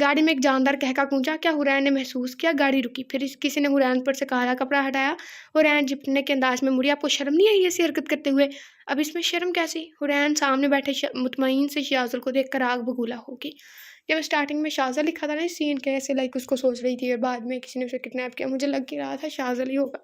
گاڑی میں ایک جاندار کہکا گونجا۔ کیا حورین نے محسوس کیا؟ گاڑی رکی، پھر کسی نے حورین پر سے کالا کپڑا ہٹایا۔ حورین جپٹنے کے انداز میں مڑی۔ آپ کو شرم نہیں آئی ایسی حرکت کرتے ہوئے؟ اب اس میں شرم کیسی؟ حورین سامنے بیٹھے مطمئن سے شاذل کو دیکھ کر آگ بگولا ہوگی۔ جب اسٹارٹنگ میں شاذل لکھا تھا نا اس سین کے، ایسے لائک اس کو سوچ رہی تھی اور بعد میں کسی نے اسے کڈنیپ کیا، مجھے لگ ہی رہا تھا شاذل ہی ہوگا۔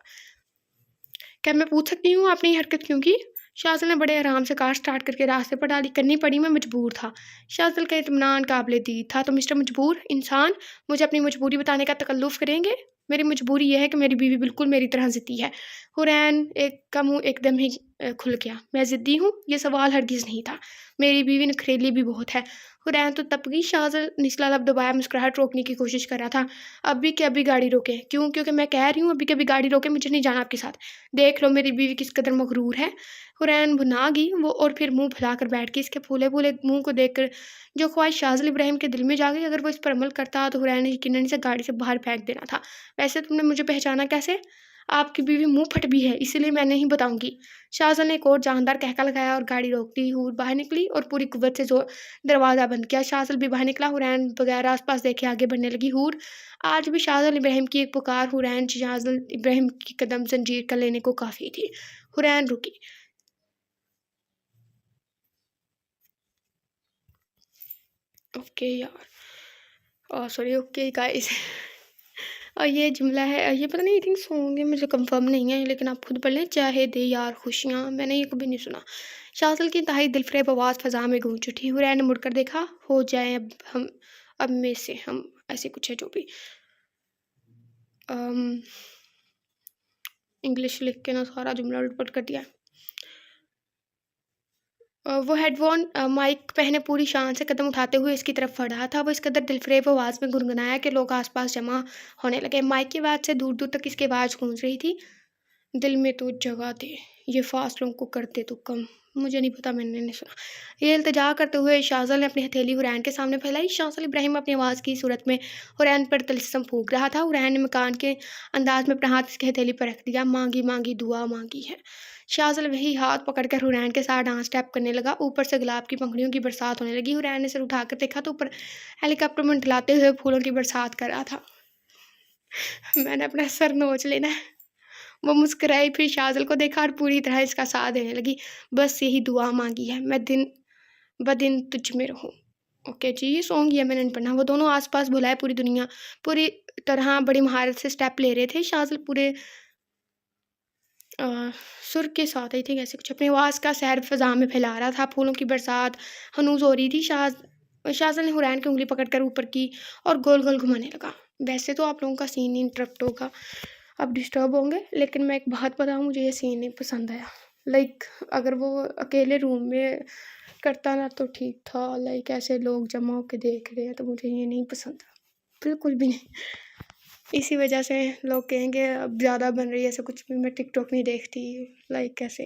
کیا میں پوچھ سکتی ہوں آپ نے یہ حرکت کیوں کی؟ شاذل نے بڑے آرام سے کار سٹارٹ کر کے راستے پر ڈالی۔ کرنی پڑی، میں مجبور تھا۔ شاذل کا اطمینان قابل دید تھا۔ تو مسٹر مجبور انسان مجھے اپنی مجبوری بتانے کا تکلف کریں گے؟ میری مجبوری یہ ہے کہ میری بیوی بالکل میری طرح ضدی ہے۔ حورین کا منہ ایک دم ہی کھل گیا۔ میں ضدی ہوں؟ یہ سوال ہرگز نہیں تھا۔ میری بیوی نخریلی بھی بہت ہے۔ حورین تو تپ گئی۔ شاذل نچلا لب دبایا مسکراہٹ روکنے کی کوشش کر رہا تھا۔ ابھی کہ ابھی گاڑی روکے۔ کیوں؟ کیونکہ میں کہہ رہی ہوں ابھی کہ ابھی گاڑی روکے، مجھے نہیں جانا آپ کے ساتھ۔ دیکھ لو میری بیوی کس قدر مغرور ہے۔ حورین بھنا گئی وہ اور پھر منہ پھیلا کر بیٹھ گئی۔ اس کے پھولے پھولے منہ کو دیکھ کر جو خواہش شاذل ابراہیم کے دل میں جا گئی، اگر وہ اس پر عمل کرتا تو حورین نے یقیناً اسے گاڑی سے باہر پھینک دینا تھا۔ ویسے تم نے مجھے پہچانا کیسے؟ آپ کی بیوی منہ پھٹ بھی ہے، اسی لیے میں نہیں بتاؤں گی۔ شاذل نے ایک اور جاندار کہکا لگایا اور گاڑی روک دی۔ حور باہر نکلی اور پوری قوت سے دروازہ بند کیا۔ شاذل بھی باہر نکلا۔ حورین بغیر آس پاس دیکھے آگے بڑھنے لگی۔ حور آج بھی شاذل ابراہیم کی ایک پکار حورین شاذل ابراہیم کی قدم زنجیر کر لینے کو کافی تھی۔ حورین رکی۔ اوکے یار، سوری، اوکے گائز، اور یہ جملہ ہے، یہ پتہ نہیں، آئی تھنک سونگ ہے، مجھے کنفرم نہیں ہے، لیکن آپ خود پڑھ لیں۔ چاہے دے یار خوشیاں، میں نے یہ کبھی نہیں سنا۔ شاذل کی انتہائی دل فریب آواز فضا میں گونج اٹھی۔ حورین نے مڑ کر دیکھا۔ ہو جائیں اب میں سے ہم، ایسے کچھ ہے جو بھی انگلش لکھ کے نا سارا جملہ الٹ پلٹ کر دیا۔ وہ ہیڈ فون مائک پہنے پوری شان سے قدم اٹھاتے ہوئے اس کی طرف بڑھ رہا تھا۔ وہ اس قدر دلفریب آواز میں گنگنایا کہ لوگ آس پاس جمع ہونے لگے۔ مائک کی آواز سے دور دور تک اس کی آواز گونج رہی تھی۔ دل میں تو جگہ دے، یہ فاصلوں کو کرتے تو کم۔ مجھے نہیں پتا، میں نے نہیں سنا۔ یہ التجا کرتے ہوئے شاذل نے اپنی ہتھیلی حورین کے سامنے پھیلائی۔ شاذل ابراہیم اپنی آواز کی صورت میں حورین پر طلسم پھونک رہا تھا۔ حورین نے مکان کے انداز میں اپنا ہاتھ اس کی ہتھیلی پر رکھ دیا۔ مانگی مانگی دعا مانگی ہے۔ شاذل وہی ہاتھ پکڑ کر حورین کے ساتھ ڈانس اسٹیپ کرنے لگا۔ اوپر سے گلاب کی پنکھڑیوں کی برسات ہونے لگی۔ حورین نے سر اٹھا کر دیکھا تو اوپر ہیلی کاپٹر منڈلاتے ہوئے پھولوں کی برسات کر رہا تھا۔ میں نے اپنا سر نوچ لینا ہے۔ وہ مسکرائی، پھر شاذل کو دیکھا اور پوری طرح اس کا ساتھ دینے لگی۔ بس یہی دعا مانگی ہے، میں دن بدن تجھ میں رہوں۔ اوکے جی، یہ سونگ یہ میں نے نہیں پڑھنا۔ وہ دونوں آس پاس بھلائے پوری طرح بڑی مہارت سے سٹیپ لے رہے تھے۔ شاذل پورے سر کے ساتھ آئی تھنک ایسے کچھ اپنی آواز کا سحر فضا میں پھیلا رہا تھا۔ پھولوں کی برسات ہنوز ہو رہی تھی۔ شاذل نے حورین کی انگلی پکڑ کر اوپر کی اور گول گول گھمانے لگا۔ ویسے تو آپ لوگوں کا سین انٹرپٹ ہوگا، اب ڈسٹرب ہوں گے، لیکن میں ایک بات بتاؤں، مجھے یہ سین نہیں پسند آیا۔ لائک اگر وہ اکیلے روم میں کرتا نا تو ٹھیک تھا، لائک ایسے لوگ جمع ہو کے دیکھ رہے ہیں تو مجھے یہ نہیں پسند، بالکل بھی نہیں۔ اسی وجہ سے لوگ کہیں گے اب زیادہ بن رہی ہے ایسا کچھ بھی، میں ٹک ٹاک نہیں دیکھتی، لائک کیسے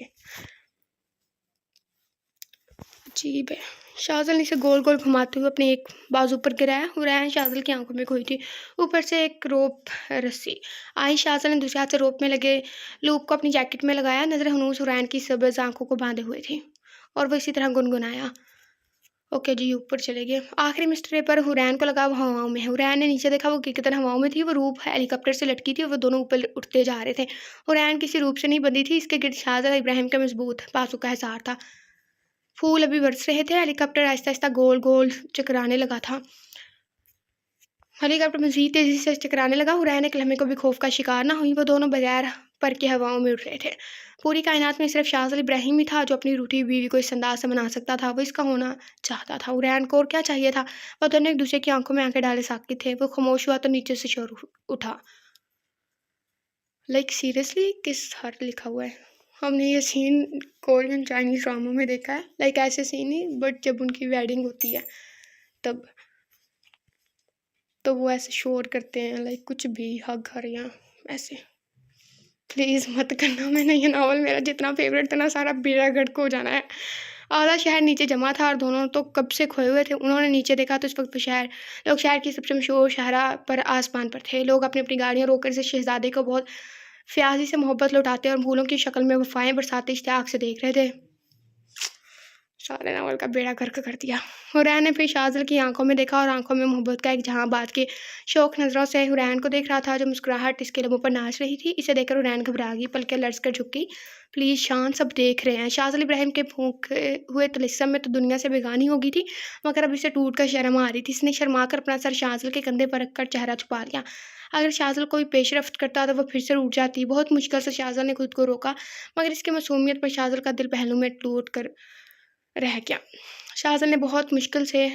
عجیب ہے۔ شاذل نے اسے گول گول گھماتے ہوئے اپنے ایک بازو پر گرایا۔ حورین شاذل کی آنکھوں میں کھوئی تھی۔ اوپر سے ایک روپ رسی آئی۔ شاذل نے دوسرے ہاتھ سے روپ میں لگے لوپ کو اپنی جیکٹ میں لگایا۔ نظر ہنوز حورین کی سبز آنکھوں کو باندھے ہوئے تھی اور وہ اسی طرح گنگنایا۔ اوکے جی، اوپر چلے گئے۔ آخری مسٹرے پر حورین کو لگا وہ ہواؤں میں ہے۔ حورین نے نیچے دیکھا، وہ کی قدر ہواؤں میں تھی۔ وہ روپ ہیلی کاپٹر سے لٹکی تھی اور وہ دونوں اوپر اٹھتے جا رہے تھے۔ حورین کسی روپ سے نہیں بندھی تھی، اس کے گرد شاذل ابراہیم کا مضبوط بازو کا حصار تھا۔ پھول ابھی برس رہے تھے۔ ہیلی کاپٹر آہستہ آہستہ گول گول چکرانے لگا تھا۔ ہیلی کاپٹر مزید تیزی سے چکرانے لگا۔ حورین ایک لمحے کو بھی خوف کا شکار نہ ہوئی۔ وہ دونوں بغیر پر کے ہواؤں میں اڑ رہے تھے۔ پوری کائنات میں صرف شاذ ابراہیم ہی تھا جو اپنی روٹھی بیوی کو اس انداز سے منا سکتا تھا۔ وہ اس کا ہونا چاہتا تھا۔ حورین کو اور کیا چاہیے تھا؟ وہ دونوں ایک دوسرے کی آنکھوں میں آنکھیں ڈالے ساکت تھے۔ وہ خاموش ہوا تو نیچے سے شور اٹھا۔ سیریسلی کس حرف لکھا ہوا ہے؟ ہم نے یہ سین کورین چائنیز ڈراموں میں دیکھا ہے، ایسے سین ہی، بٹ جب ان کی ویڈنگ ہوتی ہے تب تو وہ ایسے شور کرتے ہیں، کچھ بھی حق ہر یا ایسے۔ پلیز مت کرنا، میں نے یہ ناول میرا جتنا فیوریٹ تھا نا سارا بیڑا گرک ہو جانا ہے۔ آدھا شہر نیچے جمع تھا اور دونوں تو کب سے کھوئے ہوئے تھے۔ انہوں نے نیچے دیکھا تو اس وقت لوگ شہر کی سب سے مشہور شاہراہ پر آسمان پر تھے۔ لوگ اپنی اپنی گاڑیاں روک کر اسے شہزادے کو بہت فیاضی سے محبت لوٹاتے اور پھولوں کی شکل میں وفائیں برساتے اشتیاق سے دیکھ رہے تھے۔ سارے ناول کا بیڑا گرک کر دیا۔ حورین نے پھر شاذل کی آنکھوں میں دیکھا اور آنکھوں میں محبت کا ایک جہاں بات کے شوق نظروں سے حورین کو دیکھ رہا تھا جو مسکراہٹ اس کے لبوں پر ناچ رہی تھی۔ اسے دیکھ کر حورین گھبرا گئی، پلکیں لرز کر جھک گئی۔ پلیز شان، سب دیکھ رہے ہیں۔ شاذل ابراہیم کے پھونکے ہوئے طلسم میں تو دنیا سے بیگانی ہو گئی تھی، مگر اب اسے ٹوٹ کر شرم آ رہی تھی۔ اس نے شرما کر اپنا سر شاذل کے کندھے پر رکھ کر چہرہ چھپا لیا۔ اگر شاذل کوئی پیش رفت کرتا تو وہ پھر سے روٹھ جاتی۔ بہت مشکل سے شاذل نے خود کو روکا، مگر اس کی معصومیت پر شاذل کا دل پہلو میں ٹوٹ کر رہ گیا۔ شاذل نے بہت مشکل سے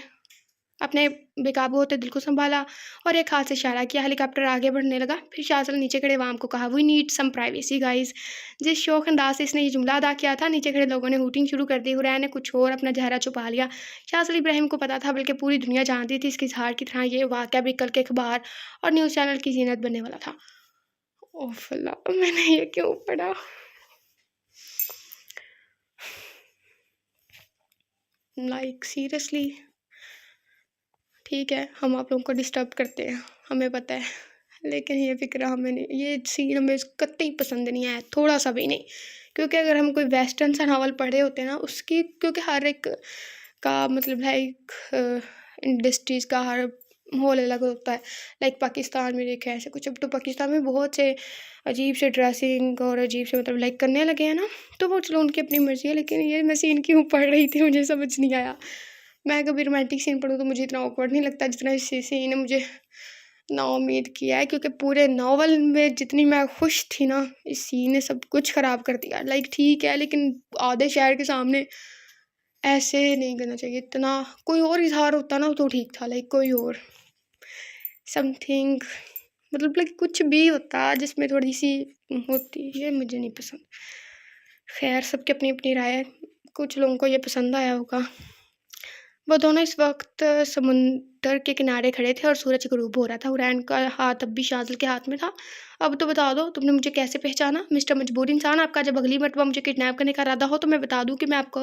اپنے بے قابو ہوتے دل کو سنبھالا اور ایک ہاتھ سے اشارہ کیا۔ ہیلی کاپٹر آگے بڑھنے لگا۔ پھر شاذل نیچے کھڑے عوام کو کہا، "we need some privacy guys". جس شوق انداز سے اس نے یہ جملہ ادا کیا تھا، نیچے کھڑے لوگوں نے ہوٹنگ شروع کر دی۔ حورین نے کچھ اور اپنا چہرہ چھپا لیا۔ شاذل ابراہیم کو پتا تھا، بلکہ پوری دنیا جانتی تھی، اس کے اظہار کی طرح یہ واقعہ بھی کل کے اخبار اور نیوز چینل کی زینت بننے والا تھا۔ اوف اللہ، میں نے یہ کیوں پڑھا؟ سیریسلی ٹھیک ہے، ہم آپ لوگوں کو ڈسٹرب کرتے ہیں، ہمیں پتہ ہے، لیکن یہ فکر ہمیں نہیں، یہ سین ہمیں قطعی پسند نہیں آیا، تھوڑا سا بھی نہیں۔ کیونکہ اگر ہم کوئی ویسٹرن سا ناول پڑھے ہوتے ہیں نا، اس کی کیونکہ ہر ایک کا مطلب ہے انڈسٹریز کا ہر ماحول الگ ہوتا ہے، پاکستان میں دیکھا ایسے کچھ، اب تو پاکستان میں بہت سے عجیب سے ڈریسنگ اور عجیب سے مطلب کرنے لگے ہیں نا، تو وہ چلو ان کی اپنی مرضی ہے، لیکن یہ میں سین کیوں پڑھ رہی تھی مجھے سمجھ نہیں آیا۔ میں کبھی رومانٹک سین پڑھوں تو مجھے اتنا آکورڈ نہیں لگتا جتنا اس سین نے مجھے نا امید کیا ہے، کیونکہ پورے ناول میں جتنی میں خوش تھی نا، اس سین نے سب کچھ خراب کر دیا۔ ٹھیک ہے، لیکن آدھے شہر کے سامنے ایسے نہیں کرنا چاہیے، اتنا کوئی اور اظہار ہوتا نا تو ٹھیک تھا، کوئی اور سم تھنگ مطلب کچھ بھی ہوتا جس میں تھوڑی سی ہوتی، یہ مجھے نہیں پسند۔ خیر، سب کی اپنی اپنی رائے ہے، کچھ لوگوں کو یہ پسند آیا ہوگا۔ وہ دونوں اس وقت سمندر کے کنارے کھڑے تھے اور سورج غروب ہو رہا تھا۔ حورین کا ہاتھ اب بھی شاذل کے ہاتھ میں تھا۔ "اب تو بتا دو، تم نے مجھے کیسے پہچانا مسٹر مجبور انسان؟ آپ کا جب اگلی مرتبہ مجھے کڈنیپ کرنے کا ارادہ ہو تو میں بتا دوں کہ میں آپ کو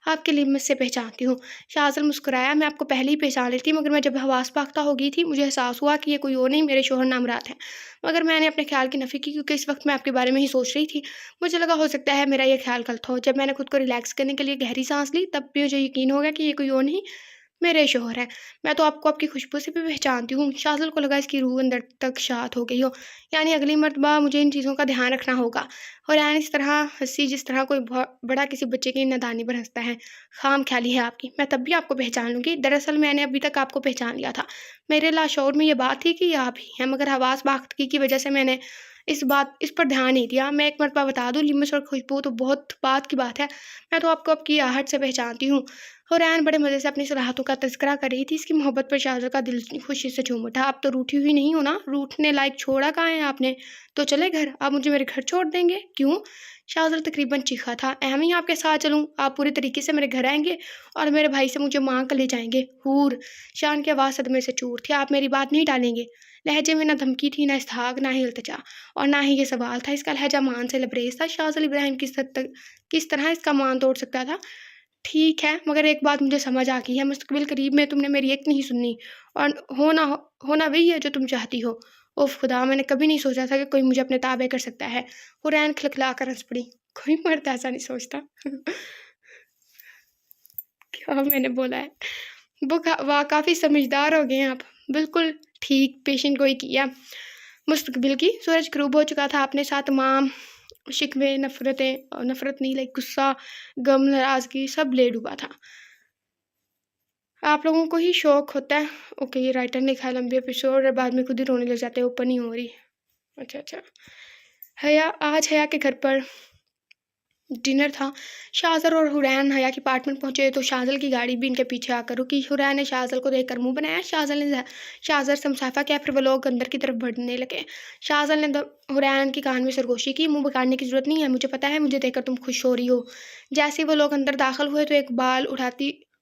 آپ کے لمس سے پہچانتی ہوں"۔ شاذل مسکرایا، "میں آپ کو پہلے ہی پہچان لیتی، مگر میں جب حواس باختہ ہو گئی تھی مجھے احساس ہوا کہ یہ کوئی اور نہیں، میرے شوہر نامراد ہیں، مگر میں نے اپنے خیال کی نفی کی کیونکہ اس وقت میں آپ کے بارے میں ہی سوچ رہی تھی۔ مجھے لگا ہو سکتا ہے میرا یہ خیال غلط ہو۔ جب میں نے خود کو ریلیکس کرنے کے لیے گہری سانس لی تب بھی مجھے یقین ہو گیا کہ یہ کوئی اور نہیں، میرے شوہر ہیں۔ میں تو آپ کو آپ کی خوشبو سے بھی پہچانتی ہوں"۔ شاذل کو لگا اس کی روح اندر تک شاد ہو گئی ہو، یعنی اگلی مرتبہ مجھے ان چیزوں کا دھیان رکھنا ہوگا۔ حورین اس طرح ہنسی جس طرح کوئی بڑا کسی بچے کی نادانی پر ہنستا ہے۔ "خام خیالی ہے آپ کی، میں تب بھی آپ کو پہچان لوں گی۔ دراصل میں نے ابھی تک آپ کو پہچان لیا تھا، میرے لاشعور میں یہ بات تھی کہ یہ آپ ہی ہیں، مگر حواس باختگی کی وجہ سے میں نے اس پر دھیان نہیں دیا۔ میں ایک مرتبہ بتا دوں، لمس اور خوشبو تو بہت بات کی بات ہے، میں تو آپ کو آپ کی آہٹ سے پہچانتی ہوں"۔ حورین بڑے مزے سے اپنی صلاحیتوں کا تذکرہ کر رہی تھی، اس کی محبت پر شاذل کا دل خوشی سے جھوم اٹھا۔ "اب تو روٹھی ہوئی نہیں ہو نا؟ روٹھنے لائق چھوڑا کہاں ہے آپ نے؟ تو چلے گھر، آپ مجھے میرے گھر چھوڑ دیں گے؟ کیوں؟ شاذل تقریباً چیخا تھا۔ "اہم ہی آپ کے ساتھ چلوں؟ آپ پورے طریقے سے میرے گھر آئیں گے اور میرے بھائی سے مجھے مانگ کر لے جائیں گے"۔ "حور"، شان کی آواز صدمے سے چور تھی، "آپ میری بات نہیں ٹالیں گے"۔ لہجے میں نہ دھمکی تھی، نہ استحقاق، نہ ہی التجا، اور نہ ہی یہ سوال تھا۔ اس کا لہجہ مان سے لبریز تھا۔ شاذل ابراہیم کس طرح اس کا مان توڑ سکتا تھا؟ "ٹھیک ہے، مگر ایک بات مجھے سمجھ آ گئی ہے، مستقبل قریب میں تم نے میری ایک نہیں سننی، اور ہونا وہی ہے جو تم چاہتی ہو"۔ اوف خدا، میں نے کبھی نہیں سوچا تھا کہ کوئی مجھے اپنے تابع کر سکتا ہے۔ حورین کھلکھلا کر ہنس پڑی۔ کوئی مرد ایسا نہیں سوچتا۔ کیا میں نے بولا ہے؟ واہ، کافی سمجھدار ہو گئے ہیں آپ۔ بالکل ٹھیک پیشن گوئی کیا مستقبل کی۔ سورج غروب ہو چکا تھا، اپنے ساتھ تمام شکوے، نفرت نہیں، غصہ، غم، ناراضگی سب لے ڈوبا تھا۔ "آپ لوگوں کو ہی شوق ہوتا ہے"۔ اوکے، یہ رائٹر نے لکھا ہے، لمبے ایپیسوڈ اور بعد میں خود ہی رونے لگ جاتے ہیں، اوپن نہیں ہو رہی۔ اچھا۔ آج حیا کے گھر پر ڈنر تھا۔ شاہزر اور حورین حیا کے اپارٹمنٹ پہنچے تو شاہزل کی گاڑی بھی ان کے پیچھے آ کر رکی۔ حورین نے شاہزل کو دیکھ کر منہ بنایا۔ شاہزر سے مصافحہ کیا، پھر وہ لوگ اندر کی طرف بڑھنے لگے۔ شاہزل نے حورین کی کان میں سرگوشی کی، منہ بگاڑنے کی ضرورت نہیں ہے، مجھے پتا ہے مجھے دیکھ کر تم خوش ہو رہی ہو۔ جیسے وہ لوگ اندر داخل ہوئے تو ایک بال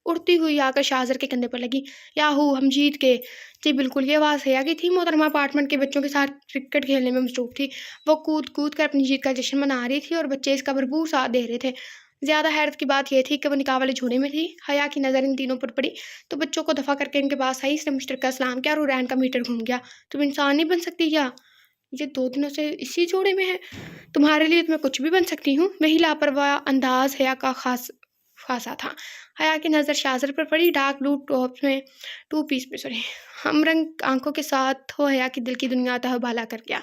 اڑتی ہوئی آ کر شاہزر کے کندھے پر لگی۔ یاہو، ہم جیت گئے۔ جی بالکل، یہ آواز حیا کی تھی۔ محترمہ اپارٹمنٹ کے بچوں کے ساتھ کرکٹ کھیلنے میں مصروف تھی۔ وہ کود کر اپنی جیت کا جشن منا رہی تھی اور بچے اس کا بھرپور ساتھ دے رہے تھے۔ زیادہ حیرت کی بات یہ تھی کہ وہ نکاح والے جھوڑے میں تھی۔ حیا کی نظر ان تینوں پر پڑی تو بچوں کو دفع کر کے ان کے پاس آئی، اس نے مشترکہ سلام کیا اور حورین کا میٹر گھوم گیا۔ تم انسان نہیں بن سکتی کیا؟ یہ 2 دنوں سے اسی جوڑے میں ہے۔ تمہارے لیے تو میں کچھ بھی بن سکتی ہوں۔ وہی لاپرواہ انداز حیا کا خاصا تھا۔ حیا کی نظر شاہزر پر پڑی۔ ڈارک بلو ٹو پیس میں ہم رنگ آنکھوں کے ساتھ وہ حیا کی دل کی دنیا تہبالا کر گیا۔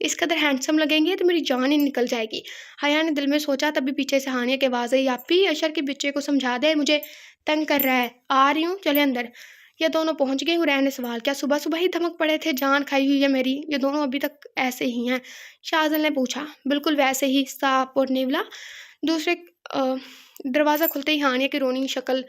اس قدر ہینڈسم لگیں گے تو میری جان ہی نکل جائے گی، حیا نے دل میں سوچا۔ تبھی پیچھے سے ہانیہ کی آواز آئی، آپی اشر کے بچے کو سمجھا دے، مجھے تنگ کر رہا ہے۔ آ رہی ہوں، چلے اندر۔ یہ دونوں پہنچ گئے۔ حورین نے سوال کیا، صبح صبح ہی دھمک پڑے تھے؟ جان کھائی ہوئی ہے میری، یہ دونوں ابھی تک ایسے ہی ہیں؟ شاہزل نے پوچھا۔ بالکل ویسے ہی، صاف اور نیولا۔ دوسرے دروازہ کھلتے ہی ہانیہ کی رونی شکل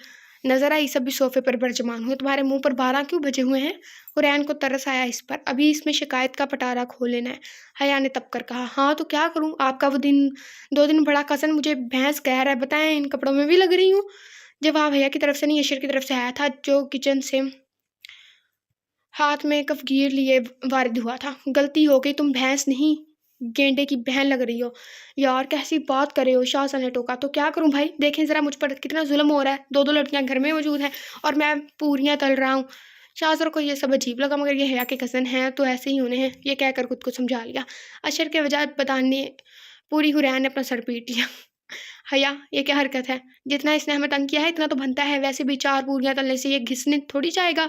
نظر آئی۔ سب بھی صوفے پر برجمان ہوئے۔ تمہارے منہ پر 12 کیوں بجے ہوئے ہیں؟ حورین کو ترس آیا اس پر۔ ابھی اس میں شکایت کا پٹارا کھول لینا ہے، حیا نے تپ کر کہا۔ ہاں تو کیا کروں؟ آپ کا وہ 2 دن بڑا کزن مجھے بھینس کہہ رہا ہے، بتائیں ان کپڑوں میں بھی لگ رہی ہوں؟ جواب حیا کی طرف سے نہیں، اشر کی طرف سے آیا تھا جو کچن سے ہاتھ میں کفگیر لیے وارد ہوا تھا۔ غلطی ہو گئی، تم بھینس نہیں گینڈے کی بہن لگ رہی ہو۔ یار کیسی بات کرے ہو، شاہزل نے ٹوکا۔ تو کیا کروں بھائی، دیکھیں ذرا مجھ پر کتنا ظلم ہو رہا ہے۔ 2 لڑکیاں گھر میں موجود ہیں اور میں پوریاں تل رہا ہوں۔ شاہزر کو یہ سب عجیب لگا، مگر یہ حیا کے کزن ہیں تو ایسے ہی ہونے ہیں، یہ کہہ کر خود کو سمجھا لیا۔ اشر کے وجہ بتانے پوری حورین نے اپنا سر پیٹ لیا۔ حیا، یہ کیا حرکت ہے؟ جتنا اس نے ہمیں تنگ کیا ہے اتنا تو بنتا ہے، ویسے بھی 4 پوریاں تلنے سے یہ گھسنے تھوڑی جائے گا۔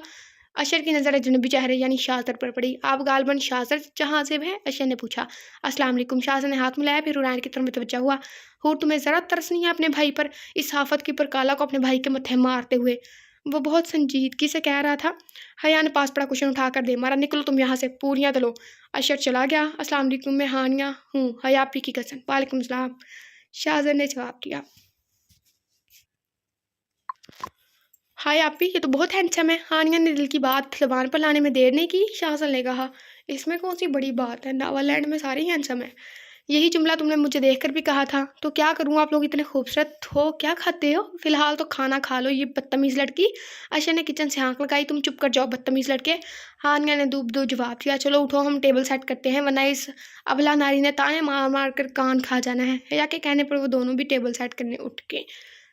اشر کی نظر اجنبی چہرے یعنی شاہزر پر پڑی۔ آپ غالباً شاہزر جہاں سے ہیں؟ اشر نے پوچھا۔ السلام علیکم۔ شاہزر نے ہاتھ ملایا، پھر حورین کی طرف متوجہ ہوا۔ حور، تمہیں ذرا ترس نہیں ہے اپنے بھائی پر؟ اس آفت کی پرکالا کو اپنے بھائی کے متھے مارتے ہوئے وہ بہت سنجیدگی سے کہہ رہا تھا۔ حیا نے پاس پڑا کشن اٹھا کر دے مارا۔ نکلو تم یہاں سے، پوریاں تلو۔ اشر چلا گیا۔ السلام علیکم، میں ہانیہ ہوں، حیا آپی کی کزن۔ وعلیکم السلام، شاہزر نے جواب دیا۔ ہائے آپی، یہ تو بہت ہینڈسم ہے۔ ہانیہ نے دل کی بات زبان پر لانے میں دیر نہیں کی۔ شاہزل نے کہا، اس میں کون سی بڑی بات ہے، ناوا لینڈ میں سارے ہی ہینڈسم ہیں۔ یہی جملہ تم نے مجھے دیکھ کر بھی کہا تھا۔ تو کیا کروں، آپ لوگ اتنے خوبصورت ہو، کیا کھاتے ہو؟ فی الحال تو کھانا کھا لو، یہ بدتمیز لڑکی۔ اشر نے کچن سے ہانک لگائی۔ تم چپ کر جاؤ بدتمیز لڑکے، ہانیہ نے دو جواب دیا۔ چلو اٹھو، ہم ٹیبل سیٹ کرتے ہیں، ورنہ اس ابلہ ناری نے تانے مار مار کر کان کھا جانا ہے۔ حیا کے کہنے پر وہ دونوں بھی ٹیبل سیٹ کرنے اٹھ گئے۔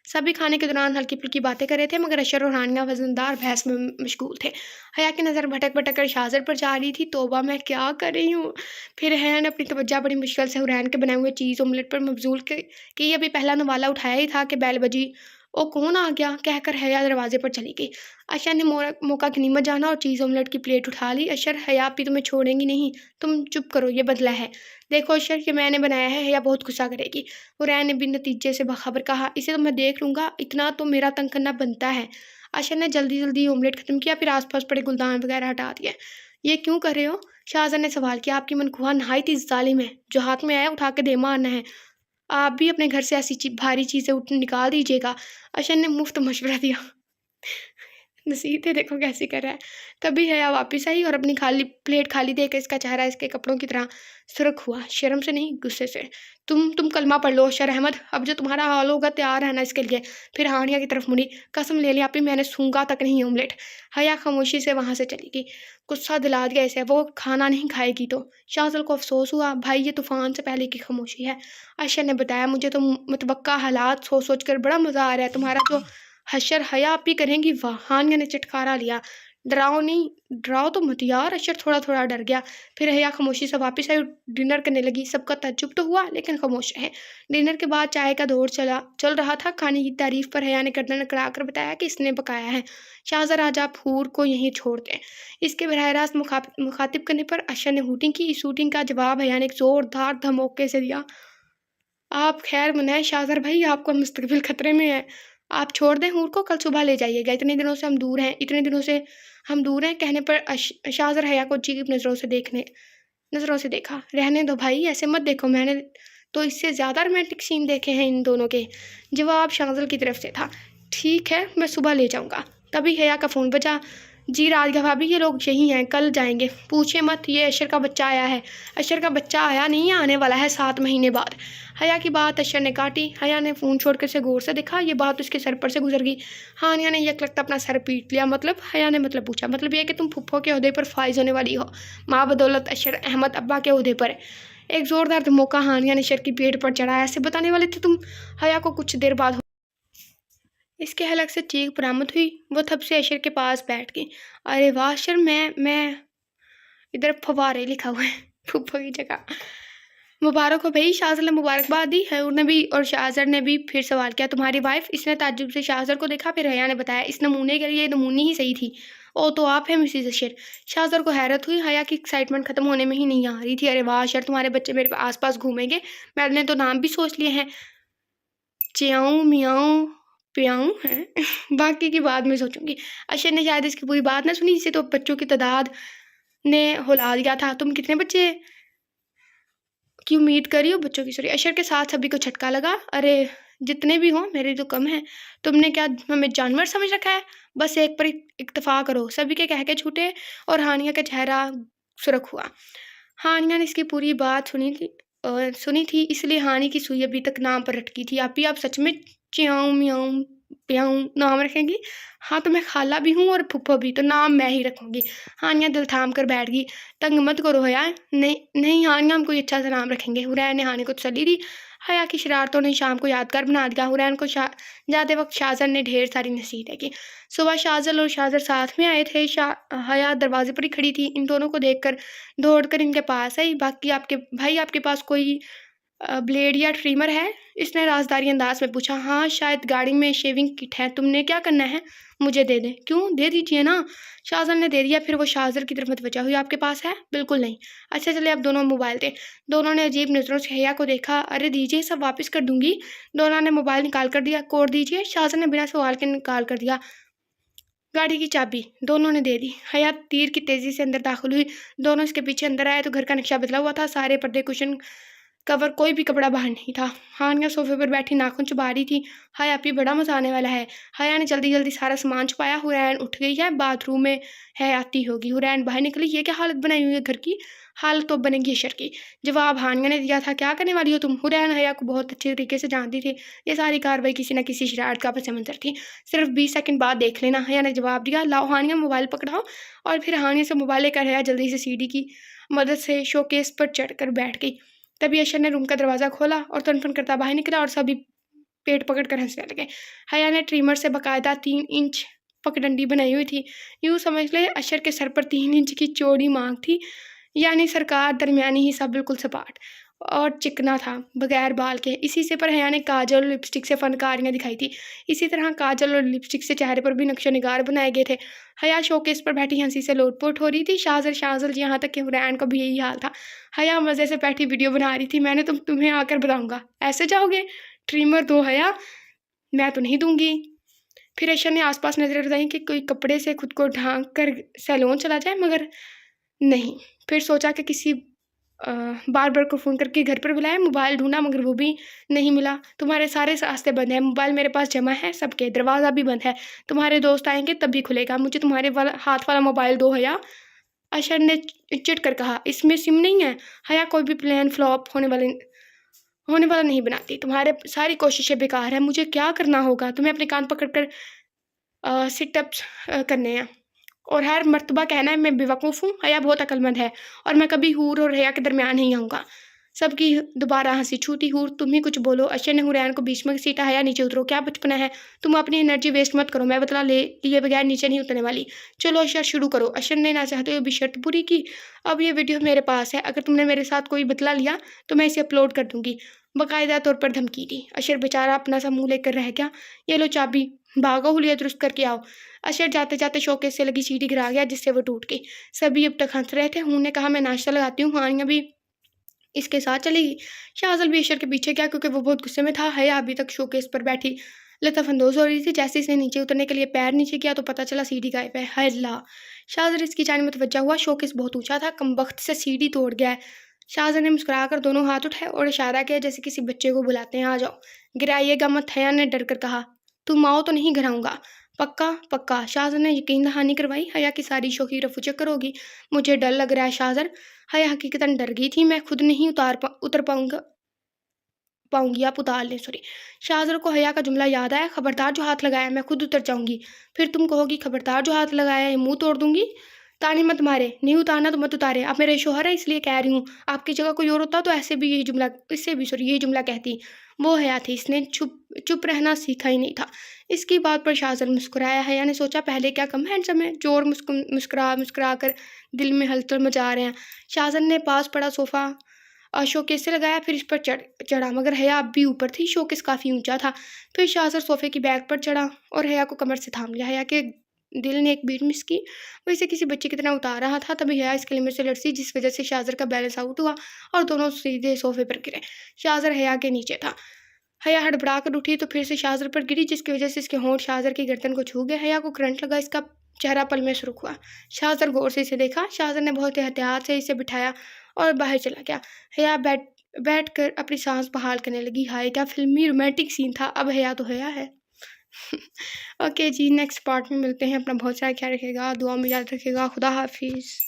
سبھی کھانے کے دوران ہلکی پھلکی باتیں کر رہے تھے، مگر اشر اور ہانیہ وزندار بحث میں مشغول تھے۔ حیا کی نظر بھٹک کر شاہزر پر جا رہی تھی۔ توبہ، میں کیا کر رہی ہوں؟ پھر حیا نے اپنی توجہ بڑی مشکل سے حورین کے بنائے ہوئے چیز آملیٹ پر مبذول کی۔ ابھی پہلا نوالا اٹھایا ہی تھا کہ بیل بجی۔ او کون آ گیا، کہہ کر حیا دروازے پر چلی گئی۔ اشر نے موقع غنیمت جانا اور چیز آملیٹ کی پلیٹ اٹھا لی۔ اشر، حیا آپی تمہیں چھوڑیں گی نہیں، تم چپ کرو، یہ بدلہ ہے۔ دیکھو اشر، یہ میں نے بنایا ہے، حیا بہت غصہ کرے گی۔ حورین نے بن نتیجے سے باخبر کہا، اسے تو میں دیکھ لوں گا، اتنا تو میرا تنگ کرنا بنتا ہے۔ اشر نے جلدی آملیٹ ختم کیا، پھر آس پاس پڑے گلدان وغیرہ ہٹا دیے۔ یہ کیوں کر رہے ہو؟ شاہزر نے سوال کیا۔ آپ کی منقوہ نہایت ہی ظالم ہے، جو ہاتھ میں آیا اٹھا کے دے مارنا ہے۔ آپ بھی اپنے گھر سے ایسی بھاری چیزیں نکال دیجیے گا۔ اشر نے مفت مشورہ دیا۔ نصیحتیں دیکھو کیسی کر رہا ہے۔ تبھی حیا واپس آئی اور اپنی پلیٹ خالی دیکھ کر اس کا چہرہ اس کے کپڑوں کی طرح سرخ ہوا، شرم سے نہیں غصے سے۔ تم کلمہ پڑھ لو اشر احمد، اب جو تمہارا حال ہوگا تیار رہنا اس کے لیے۔ پھر ہانیہ کی طرف مڑی، قسم لے لی آپی، میں نے سونگا تک نہیں آملیٹ۔ حیا خاموشی سے وہاں سے چلی گئی۔ غصہ دلا دیا اسے، وہ کھانا نہیں کھائے گی تو۔ شاہزل کو افسوس ہوا، بھائی یہ طوفان سے پہلے کی خاموشی ہے۔ اشر نے بتایا، مجھے تو متوقع حالات سوچ کر بڑا مزہ آ رہا ہے، تمہارا جو حشر حیا آپی کریں گی، واہ۔ ہانیہ نے چٹکارا لیا۔ ڈراؤ تو مت یار۔ اشر تھوڑا ڈر گیا۔ پھر حیا خاموشی سے واپس آئی اور ڈنر کرنے لگی۔ سب کا تعجب تو ہوا لیکن خاموش رہے۔ ڈنر کے بعد چائے کا دور چل رہا تھا۔ کھانے کی تعریف پر حیا نے گردن اکڑا کر بتایا کہ اس نے پکایا ہے۔ شاہزر، آج آپ حور کو یہیں چھوڑ دیں۔ اس کے براہ راست مخاطب کرنے پر اشر نے ہوٹنگ کی۔ اس ہوٹنگ کا جواب حیا نے ایک زوردار دھموکے سے دیا۔ آپ خیر منائیں شاہزر بھائی، آپ کا مستقبل خطرے میں ہے۔ آپ چھوڑ دیں حور کو، کل صبح لے جائیے گا۔ اتنے دنوں سے ہم دور ہیں کہنے پر شاہزر حیا کو عجیب نظروں سے دیکھنے نظروں سے دیکھا۔ رہنے دو بھائی، ایسے مت دیکھو، میں نے تو اس سے زیادہ رومانٹک سین دیکھے ہیں ان دونوں کے۔ جواب شازل کی طرف سے تھا۔ ٹھیک ہے، میں صبح لے جاؤں گا۔ تبھی حیا کا فون بجا۔ جی رادھا بھابھی، یہ لوگ یہی ہیں، کل جائیں گے۔ پوچھے مت، یہ اشر کا بچہ آیا ہے۔ اشر کا بچہ آیا نہیں ہے، آنے والا ہے 7 مہینے بعد۔ حیا کی بات اشر نے کاٹی۔ حیا نے فون چھوڑ کر اسے غور سے دیکھا۔ یہ بات اس کے سر پر سے گزر گئی۔ ہانیہ نے یک لگتا اپنا سر پیٹ لیا۔ مطلب؟ حیا نے مطلب پوچھا۔ مطلب یہ کہ تم پھپھو کے عہدے پر فائز ہونے والی ہو۔ ماں بدولت اشر احمد ابا کے عہدے پر ہے۔ ایک زوردار دھموکہ ہانیہ نے اشر کی پیٹ پر چڑھایا۔ ایسے بتانے والے تھے تم؟ حیا کو کچھ دیر بعد اس کے حلق سے چیخ برآمد ہوئی۔ وہ تھپ سے اشر کے پاس بیٹھ گئی۔ ارے واہ اشر، میں ادھر فوارے لکھا ہوا ہے پھپھو کی جگہ۔ مبارک ہو بھائی، شازل نے مبارکباد دی۔ حیور نے بھی اور شازر نے بھی پھر سوال کیا، تمہاری وائف؟ اس نے تعجب سے شازر کو دیکھا، پھر حیا نے بتایا، اس نمونے کے لیے نمونی ہی صحیح تھی۔ او تو آپ ہیں مسز اشر۔ شازر کو حیرت ہوئی۔ حیا کی ایکسائٹمنٹ ختم ہونے میں ہی نہیں آ رہی تھی۔ ارے واہ اشر، تمہارے بچے میرے آس پاس گھومیں گے؟ میں نے تو نام بھی سوچ لیے ہیں، چیاؤں میاؤں پیاؤں ہیں باقی کی بعد میں سوچوں گی۔ اشر نے شاید اس کی پوری بات نہ سنی، اسے تو بچوں کی تعداد نے ہلا دیا تھا۔ تم کتنے بچے کی امید کر رہی ہو؟ بچوں کی اشر کے ساتھ سبھی کو جھٹکا لگا۔ ارے جتنے بھی ہوں، میرے تو کم ہیں۔ تم نے کیا ہمیں جانور سمجھ رکھا ہے؟ بس ایک پر اکتفا کرو۔ سبھی کے کہہ کے چھوٹے اور ہانیہ کا چہرہ سرخ ہوا۔ ہانیہ نے اس کی پوری بات سنی تھی، اس لیے ہانی کی سوئی ابھی تک نام پر رٹکی تھی۔ آپ سچ میں چیاؤں میاؤں پیاؤں نام رکھیں گی؟ ہاں تو میں خالہ بھی ہوں اور پھپھو بھی، تو نام میں ہی رکھوں گی۔ ہانیہ دل تھام کر بیٹھ گئی۔ تنگ مت کرو حیا۔ نہیں ہانیہ، ہم کوئی اچھا سا نام رکھیں گے۔ حرین نے ہانی کو تسلی دی۔ حیا کی شرارتوں نے شام کو یادگار بنا دیا۔ حرین کو جاتے وقت شازر نے ڈھیر ساری نصیحتیں کی۔ صبح شازل اور شازر ساتھ میں آئے تھے۔ حیا دروازے پر ہی کھڑی تھی۔ ان دونوں کو دیکھ کر دوڑ کر ان کے پاس آئی۔ باقی آپ کے پاس کوئی بلیڈ یا ٹریمر ہے؟ اس نے رازداری انداز میں پوچھا۔ ہاں، شاید گاڑی میں شیونگ کٹ ہے، تم نے کیا کرنا ہے؟ مجھے دے دیں۔ کیوں؟ دے دیجیے نا۔ شازل نے دے دیا، پھر وہ شازر کی طرف متوجہ ہوئی۔ آپ کے پاس ہے؟ بالکل نہیں۔ اچھا چلے، اب دونوں موبائل دیں۔ دونوں نے عجیب نظروں سے حیا کو دیکھا۔ ارے دیجیے، سب واپس کر دوں گی۔ دونوں نے موبائل نکال کر دیا۔ کوڈ دیجیے۔ شازل نے بنا سوال کے نکال کر دیا۔ گاڑی کی چابی دونوں نے دے دی۔ حیا تیر کی تیزی سے اندر داخل ہوئی۔ دونوں اس کے پیچھے اندر آئے تو گھر کا نقشہ بدلا ہوا تھا۔ سارے پردے، کشن کور، کوئی بھی کپڑا باہر نہیں تھا۔ ہانیہ صوفے پر بیٹھی ناخن چبا رہی تھی۔ حیا پہ بڑا مزہ آنے والا ہے۔ حیا نے جلدی سارا سامان چھپایا۔ حرین اٹھ گئی ہے، باتھ روم میں ہے، آتی ہوگی۔ حرین باہر نکلی۔ یہ کیا حالت بنائی ہوئی ہے گھر کی؟ حالت تو بنے گی اشر کی۔ جواب ہانیہ نے دیا تھا۔ کیا کرنے والی ہو تم؟ حرین حیا کو بہت اچھے طریقے سے جانتی تھی۔ یہ ساری کارروائی کسی نہ کسی شرارت کا پس منظر تھی۔ صرف 20 سیکنڈ بعد دیکھ لینا۔ حیا نے جواب دیا۔ لاؤ ہانیہ، موبائل پکڑاؤ۔ اور پھر ہانیہ سے موبائل لے کر حیا جلدی سے سیڑھی کی مدد سے شو کیس پر چڑھ کر بیٹھ گئی۔ تبھی اشر نے روم کا دروازہ کھولا اور تن کرتا باہر نکلا اور سبھی پیٹ پکڑ کر ہنسنے لگے۔ حیا نے ٹریمر سے باقاعدہ 3 انچ پگڈنڈی بنائی ہوئی تھی۔ یوں سمجھ لے اشر کے سر پر 3 انچ کی چوڑی مانگ تھی، یعنی سرکار درمیانی حصہ بالکل سپاٹ اور چکنا تھا، بغیر بال کے۔ اسی سے پر حیا نے کاجل اور لپسٹک سے فنکاریاں دکھائی تھی۔ اسی طرح کاجل اور لپسٹک سے چہرے پر بھی نقش و نگار بنائے گئے تھے۔ حیا شوکیس پر بیٹھی ہنسی سے لوٹ پوٹ ہو رہی تھی۔ شازل یہاں تک کہ حرین کا بھی یہی حال تھا۔ حیا مزے سے بیٹھی ویڈیو بنا رہی تھی۔ میں نے تمہیں آ کر بتاؤں گا۔ ایسے جاؤ گے؟ ٹریمر دو حیا۔ میں تو نہیں دوں گی۔ پھر اشر نے آس پاس نظریں بتائیں کہ کوئی کپڑے سے خود کو ڈھانک کر سیلون چلا جائے، مگر نہیں۔ پھر سوچا کہ کسی باربر کو فون کر کے گھر پر بلائے۔ موبائل ڈھونڈا مگر وہ بھی نہیں ملا۔ تمہارے سارے راستے بند ہیں۔ موبائل میرے پاس جمع ہے سب کے، دروازہ بھی بند ہے۔ تمہارے دوست آئیں گے تب بھی کھلے گا۔ مجھے تمہارے ہاتھ والا موبائل دو حیا۔ اشر نے چڑ کر کہا۔ اس میں سم نہیں ہے۔ حیا کوئی بھی پلان فلاپ ہونے والا نہیں بناتی۔ تمہارے ساری کوششیں بیکار ہیں۔ مجھے کیا کرنا ہوگا؟ تمہیں اپنے کان پکڑ کر سٹ اپس کرنے ہیں اور ہر مرتبہ کہنا ہے میں بیوقوف ہوں۔ حیا بہت عقل مند ہے اور میں کبھی حور اور حیا کے درمیان نہیں آؤں گا۔ سب کی دوبارہ ہنسی چھوٹی۔ حور تم ہی کچھ بولو۔ اشر نے حرین کو بیچ میں سیٹا۔ حیا نیچے اترو، کیا بچپنا ہے؟ تم اپنی انرجی ویسٹ مت کرو، میں بدلہ لیے بغیر نیچے نہیں اترنے والی۔ چلو اشر شروع کرو۔ اشر نے نہ چاہتے ہوئے بھی شرط پوری کی۔ اب یہ ویڈیو میرے پاس ہے، اگر تم نے میرے ساتھ کوئی بدلہ لیا تو میں اسے اپلوڈ کر دوں گی، باقاعدہ طور پر دھمکی دی۔ اشر بیچارہ اپنا سا منہ لے کر رہ گیا۔ یہ لو چابی، بھاگو حلیہ درست کر کے آؤ۔ اشر جاتے جاتے شوکیس سے لگی سیڑھی گرا گیا جس سے وہ ٹوٹ گئی۔ سبھی اب تک ہنس رہے تھے۔ ہوں نے کہا میں ناشتہ لگاتی ہوں، ہانیہ بھی اس کے ساتھ چلے گی۔ شازل بھی اشر کے پیچھے گیا کیونکہ وہ بہت غصے میں تھا۔ حیا ابھی تک شوکیس پر بیٹھی لطف اندوز ہو رہی تھی۔ جیسے اس نے نیچے اترنے کے لیے پیر نیچے کیا تو پتہ چلا سیڑھی غائب ہے۔ ہائے اللہ! شاہزر اس کی جانب متوجہ ہوا۔ شوکیس بہت اونچا تھا، کمبخت سے سیڑھی توڑ گیا ہے۔ شاہزر نے مسکرا کر دونوں ہاتھ اٹھائے اور اشارہ کیا جیسے کسی بچے کو بلاتے ہیں، آ جاؤ، گرائیے گا مت، حیا نے ڈر کر کہا۔ تم آؤ تو نہیں گراؤں گا۔ پکا؟ پکا۔ شاہزر نے یقین دہانی کروائی۔ حیا کی ساری شوخی رفو چکر ہوگی۔ مجھے ڈر لگ رہا ہے شاہزر۔ حیا حقیقتاً ڈر گئی تھی۔ میں خود نہیں اتر پاؤں گی، آپ اتار لیں، سوری۔ شاہزر کو حیا کا جملہ یاد آیا، خبردار جو ہاتھ لگایا میں خود اتر جاؤں گی۔ پھر تم کہو گی خبردار جو ہاتھ لگایا ہے منہ توڑ دوں گی۔ تانے مت مارے، نہیں اتارنا تو مت اتارے، آپ میرے شوہر ہیں اس لیے کہہ رہی ہوں، آپ کی جگہ کوئی اور ہوتا تو یہی جملہ کہتی۔ وہ حیا تھی، اس نے چپ رہنا سیکھا ہی نہیں تھا۔ اس کی بات پر شاہزر مسکرایا۔ حیا نے سوچا پہلے کیا کم ہینڈسم ہے، جو اور مسکرا کر دل میں ہلچل مچا رہے ہیں۔ شاہزر نے پاس پڑا صوفہ شوکیس سے لگایا، پھر اس پر چڑھا، مگر حیا اب بھی اوپر تھی، شوکیس کافی اونچا تھا۔ پھر شاہزر صوفے کی بیک پر چڑھا اور حیا کو کمر سے تھام لیا۔ حیا کے دل نے ایک بیٹ مس کی، وہ اسے کسی بچے کی طرح اتار رہا تھا۔ تبھی حیا اس کلمے سے لڑسی جس وجہ سے شاہزر کا بیلنس آؤٹ ہوا اور دونوں سیدھے صوفے پر گرے۔ شاہزر حیا کے نیچے تھا۔ حیا ہڑبڑا کر اٹھی تو پھر سے شاہزر پر گری، جس کی وجہ سے اس کے ہونٹ شاہزر کی گردن کو چھو گئے۔ حیا کو کرنٹ لگا، اس کا چہرہ پل میں سرخ ہوا۔ شاہزر غور سے اسے دیکھا۔ شاہزر نے بہت احتیاط سے اسے بٹھایا اور باہر چلا گیا۔ حیا بیٹھ کر اپنی سانس بحال کرنے لگی۔ ہائے کیا فلمی رومانٹک سین تھا، اب حیا تو حیا ہے۔ اوکے جی، نیکسٹ پارٹ میں ملتے ہیں۔ اپنا بہت سارا خیال رکھے گا، دعا میں یاد رکھے گا۔ خدا حافظ۔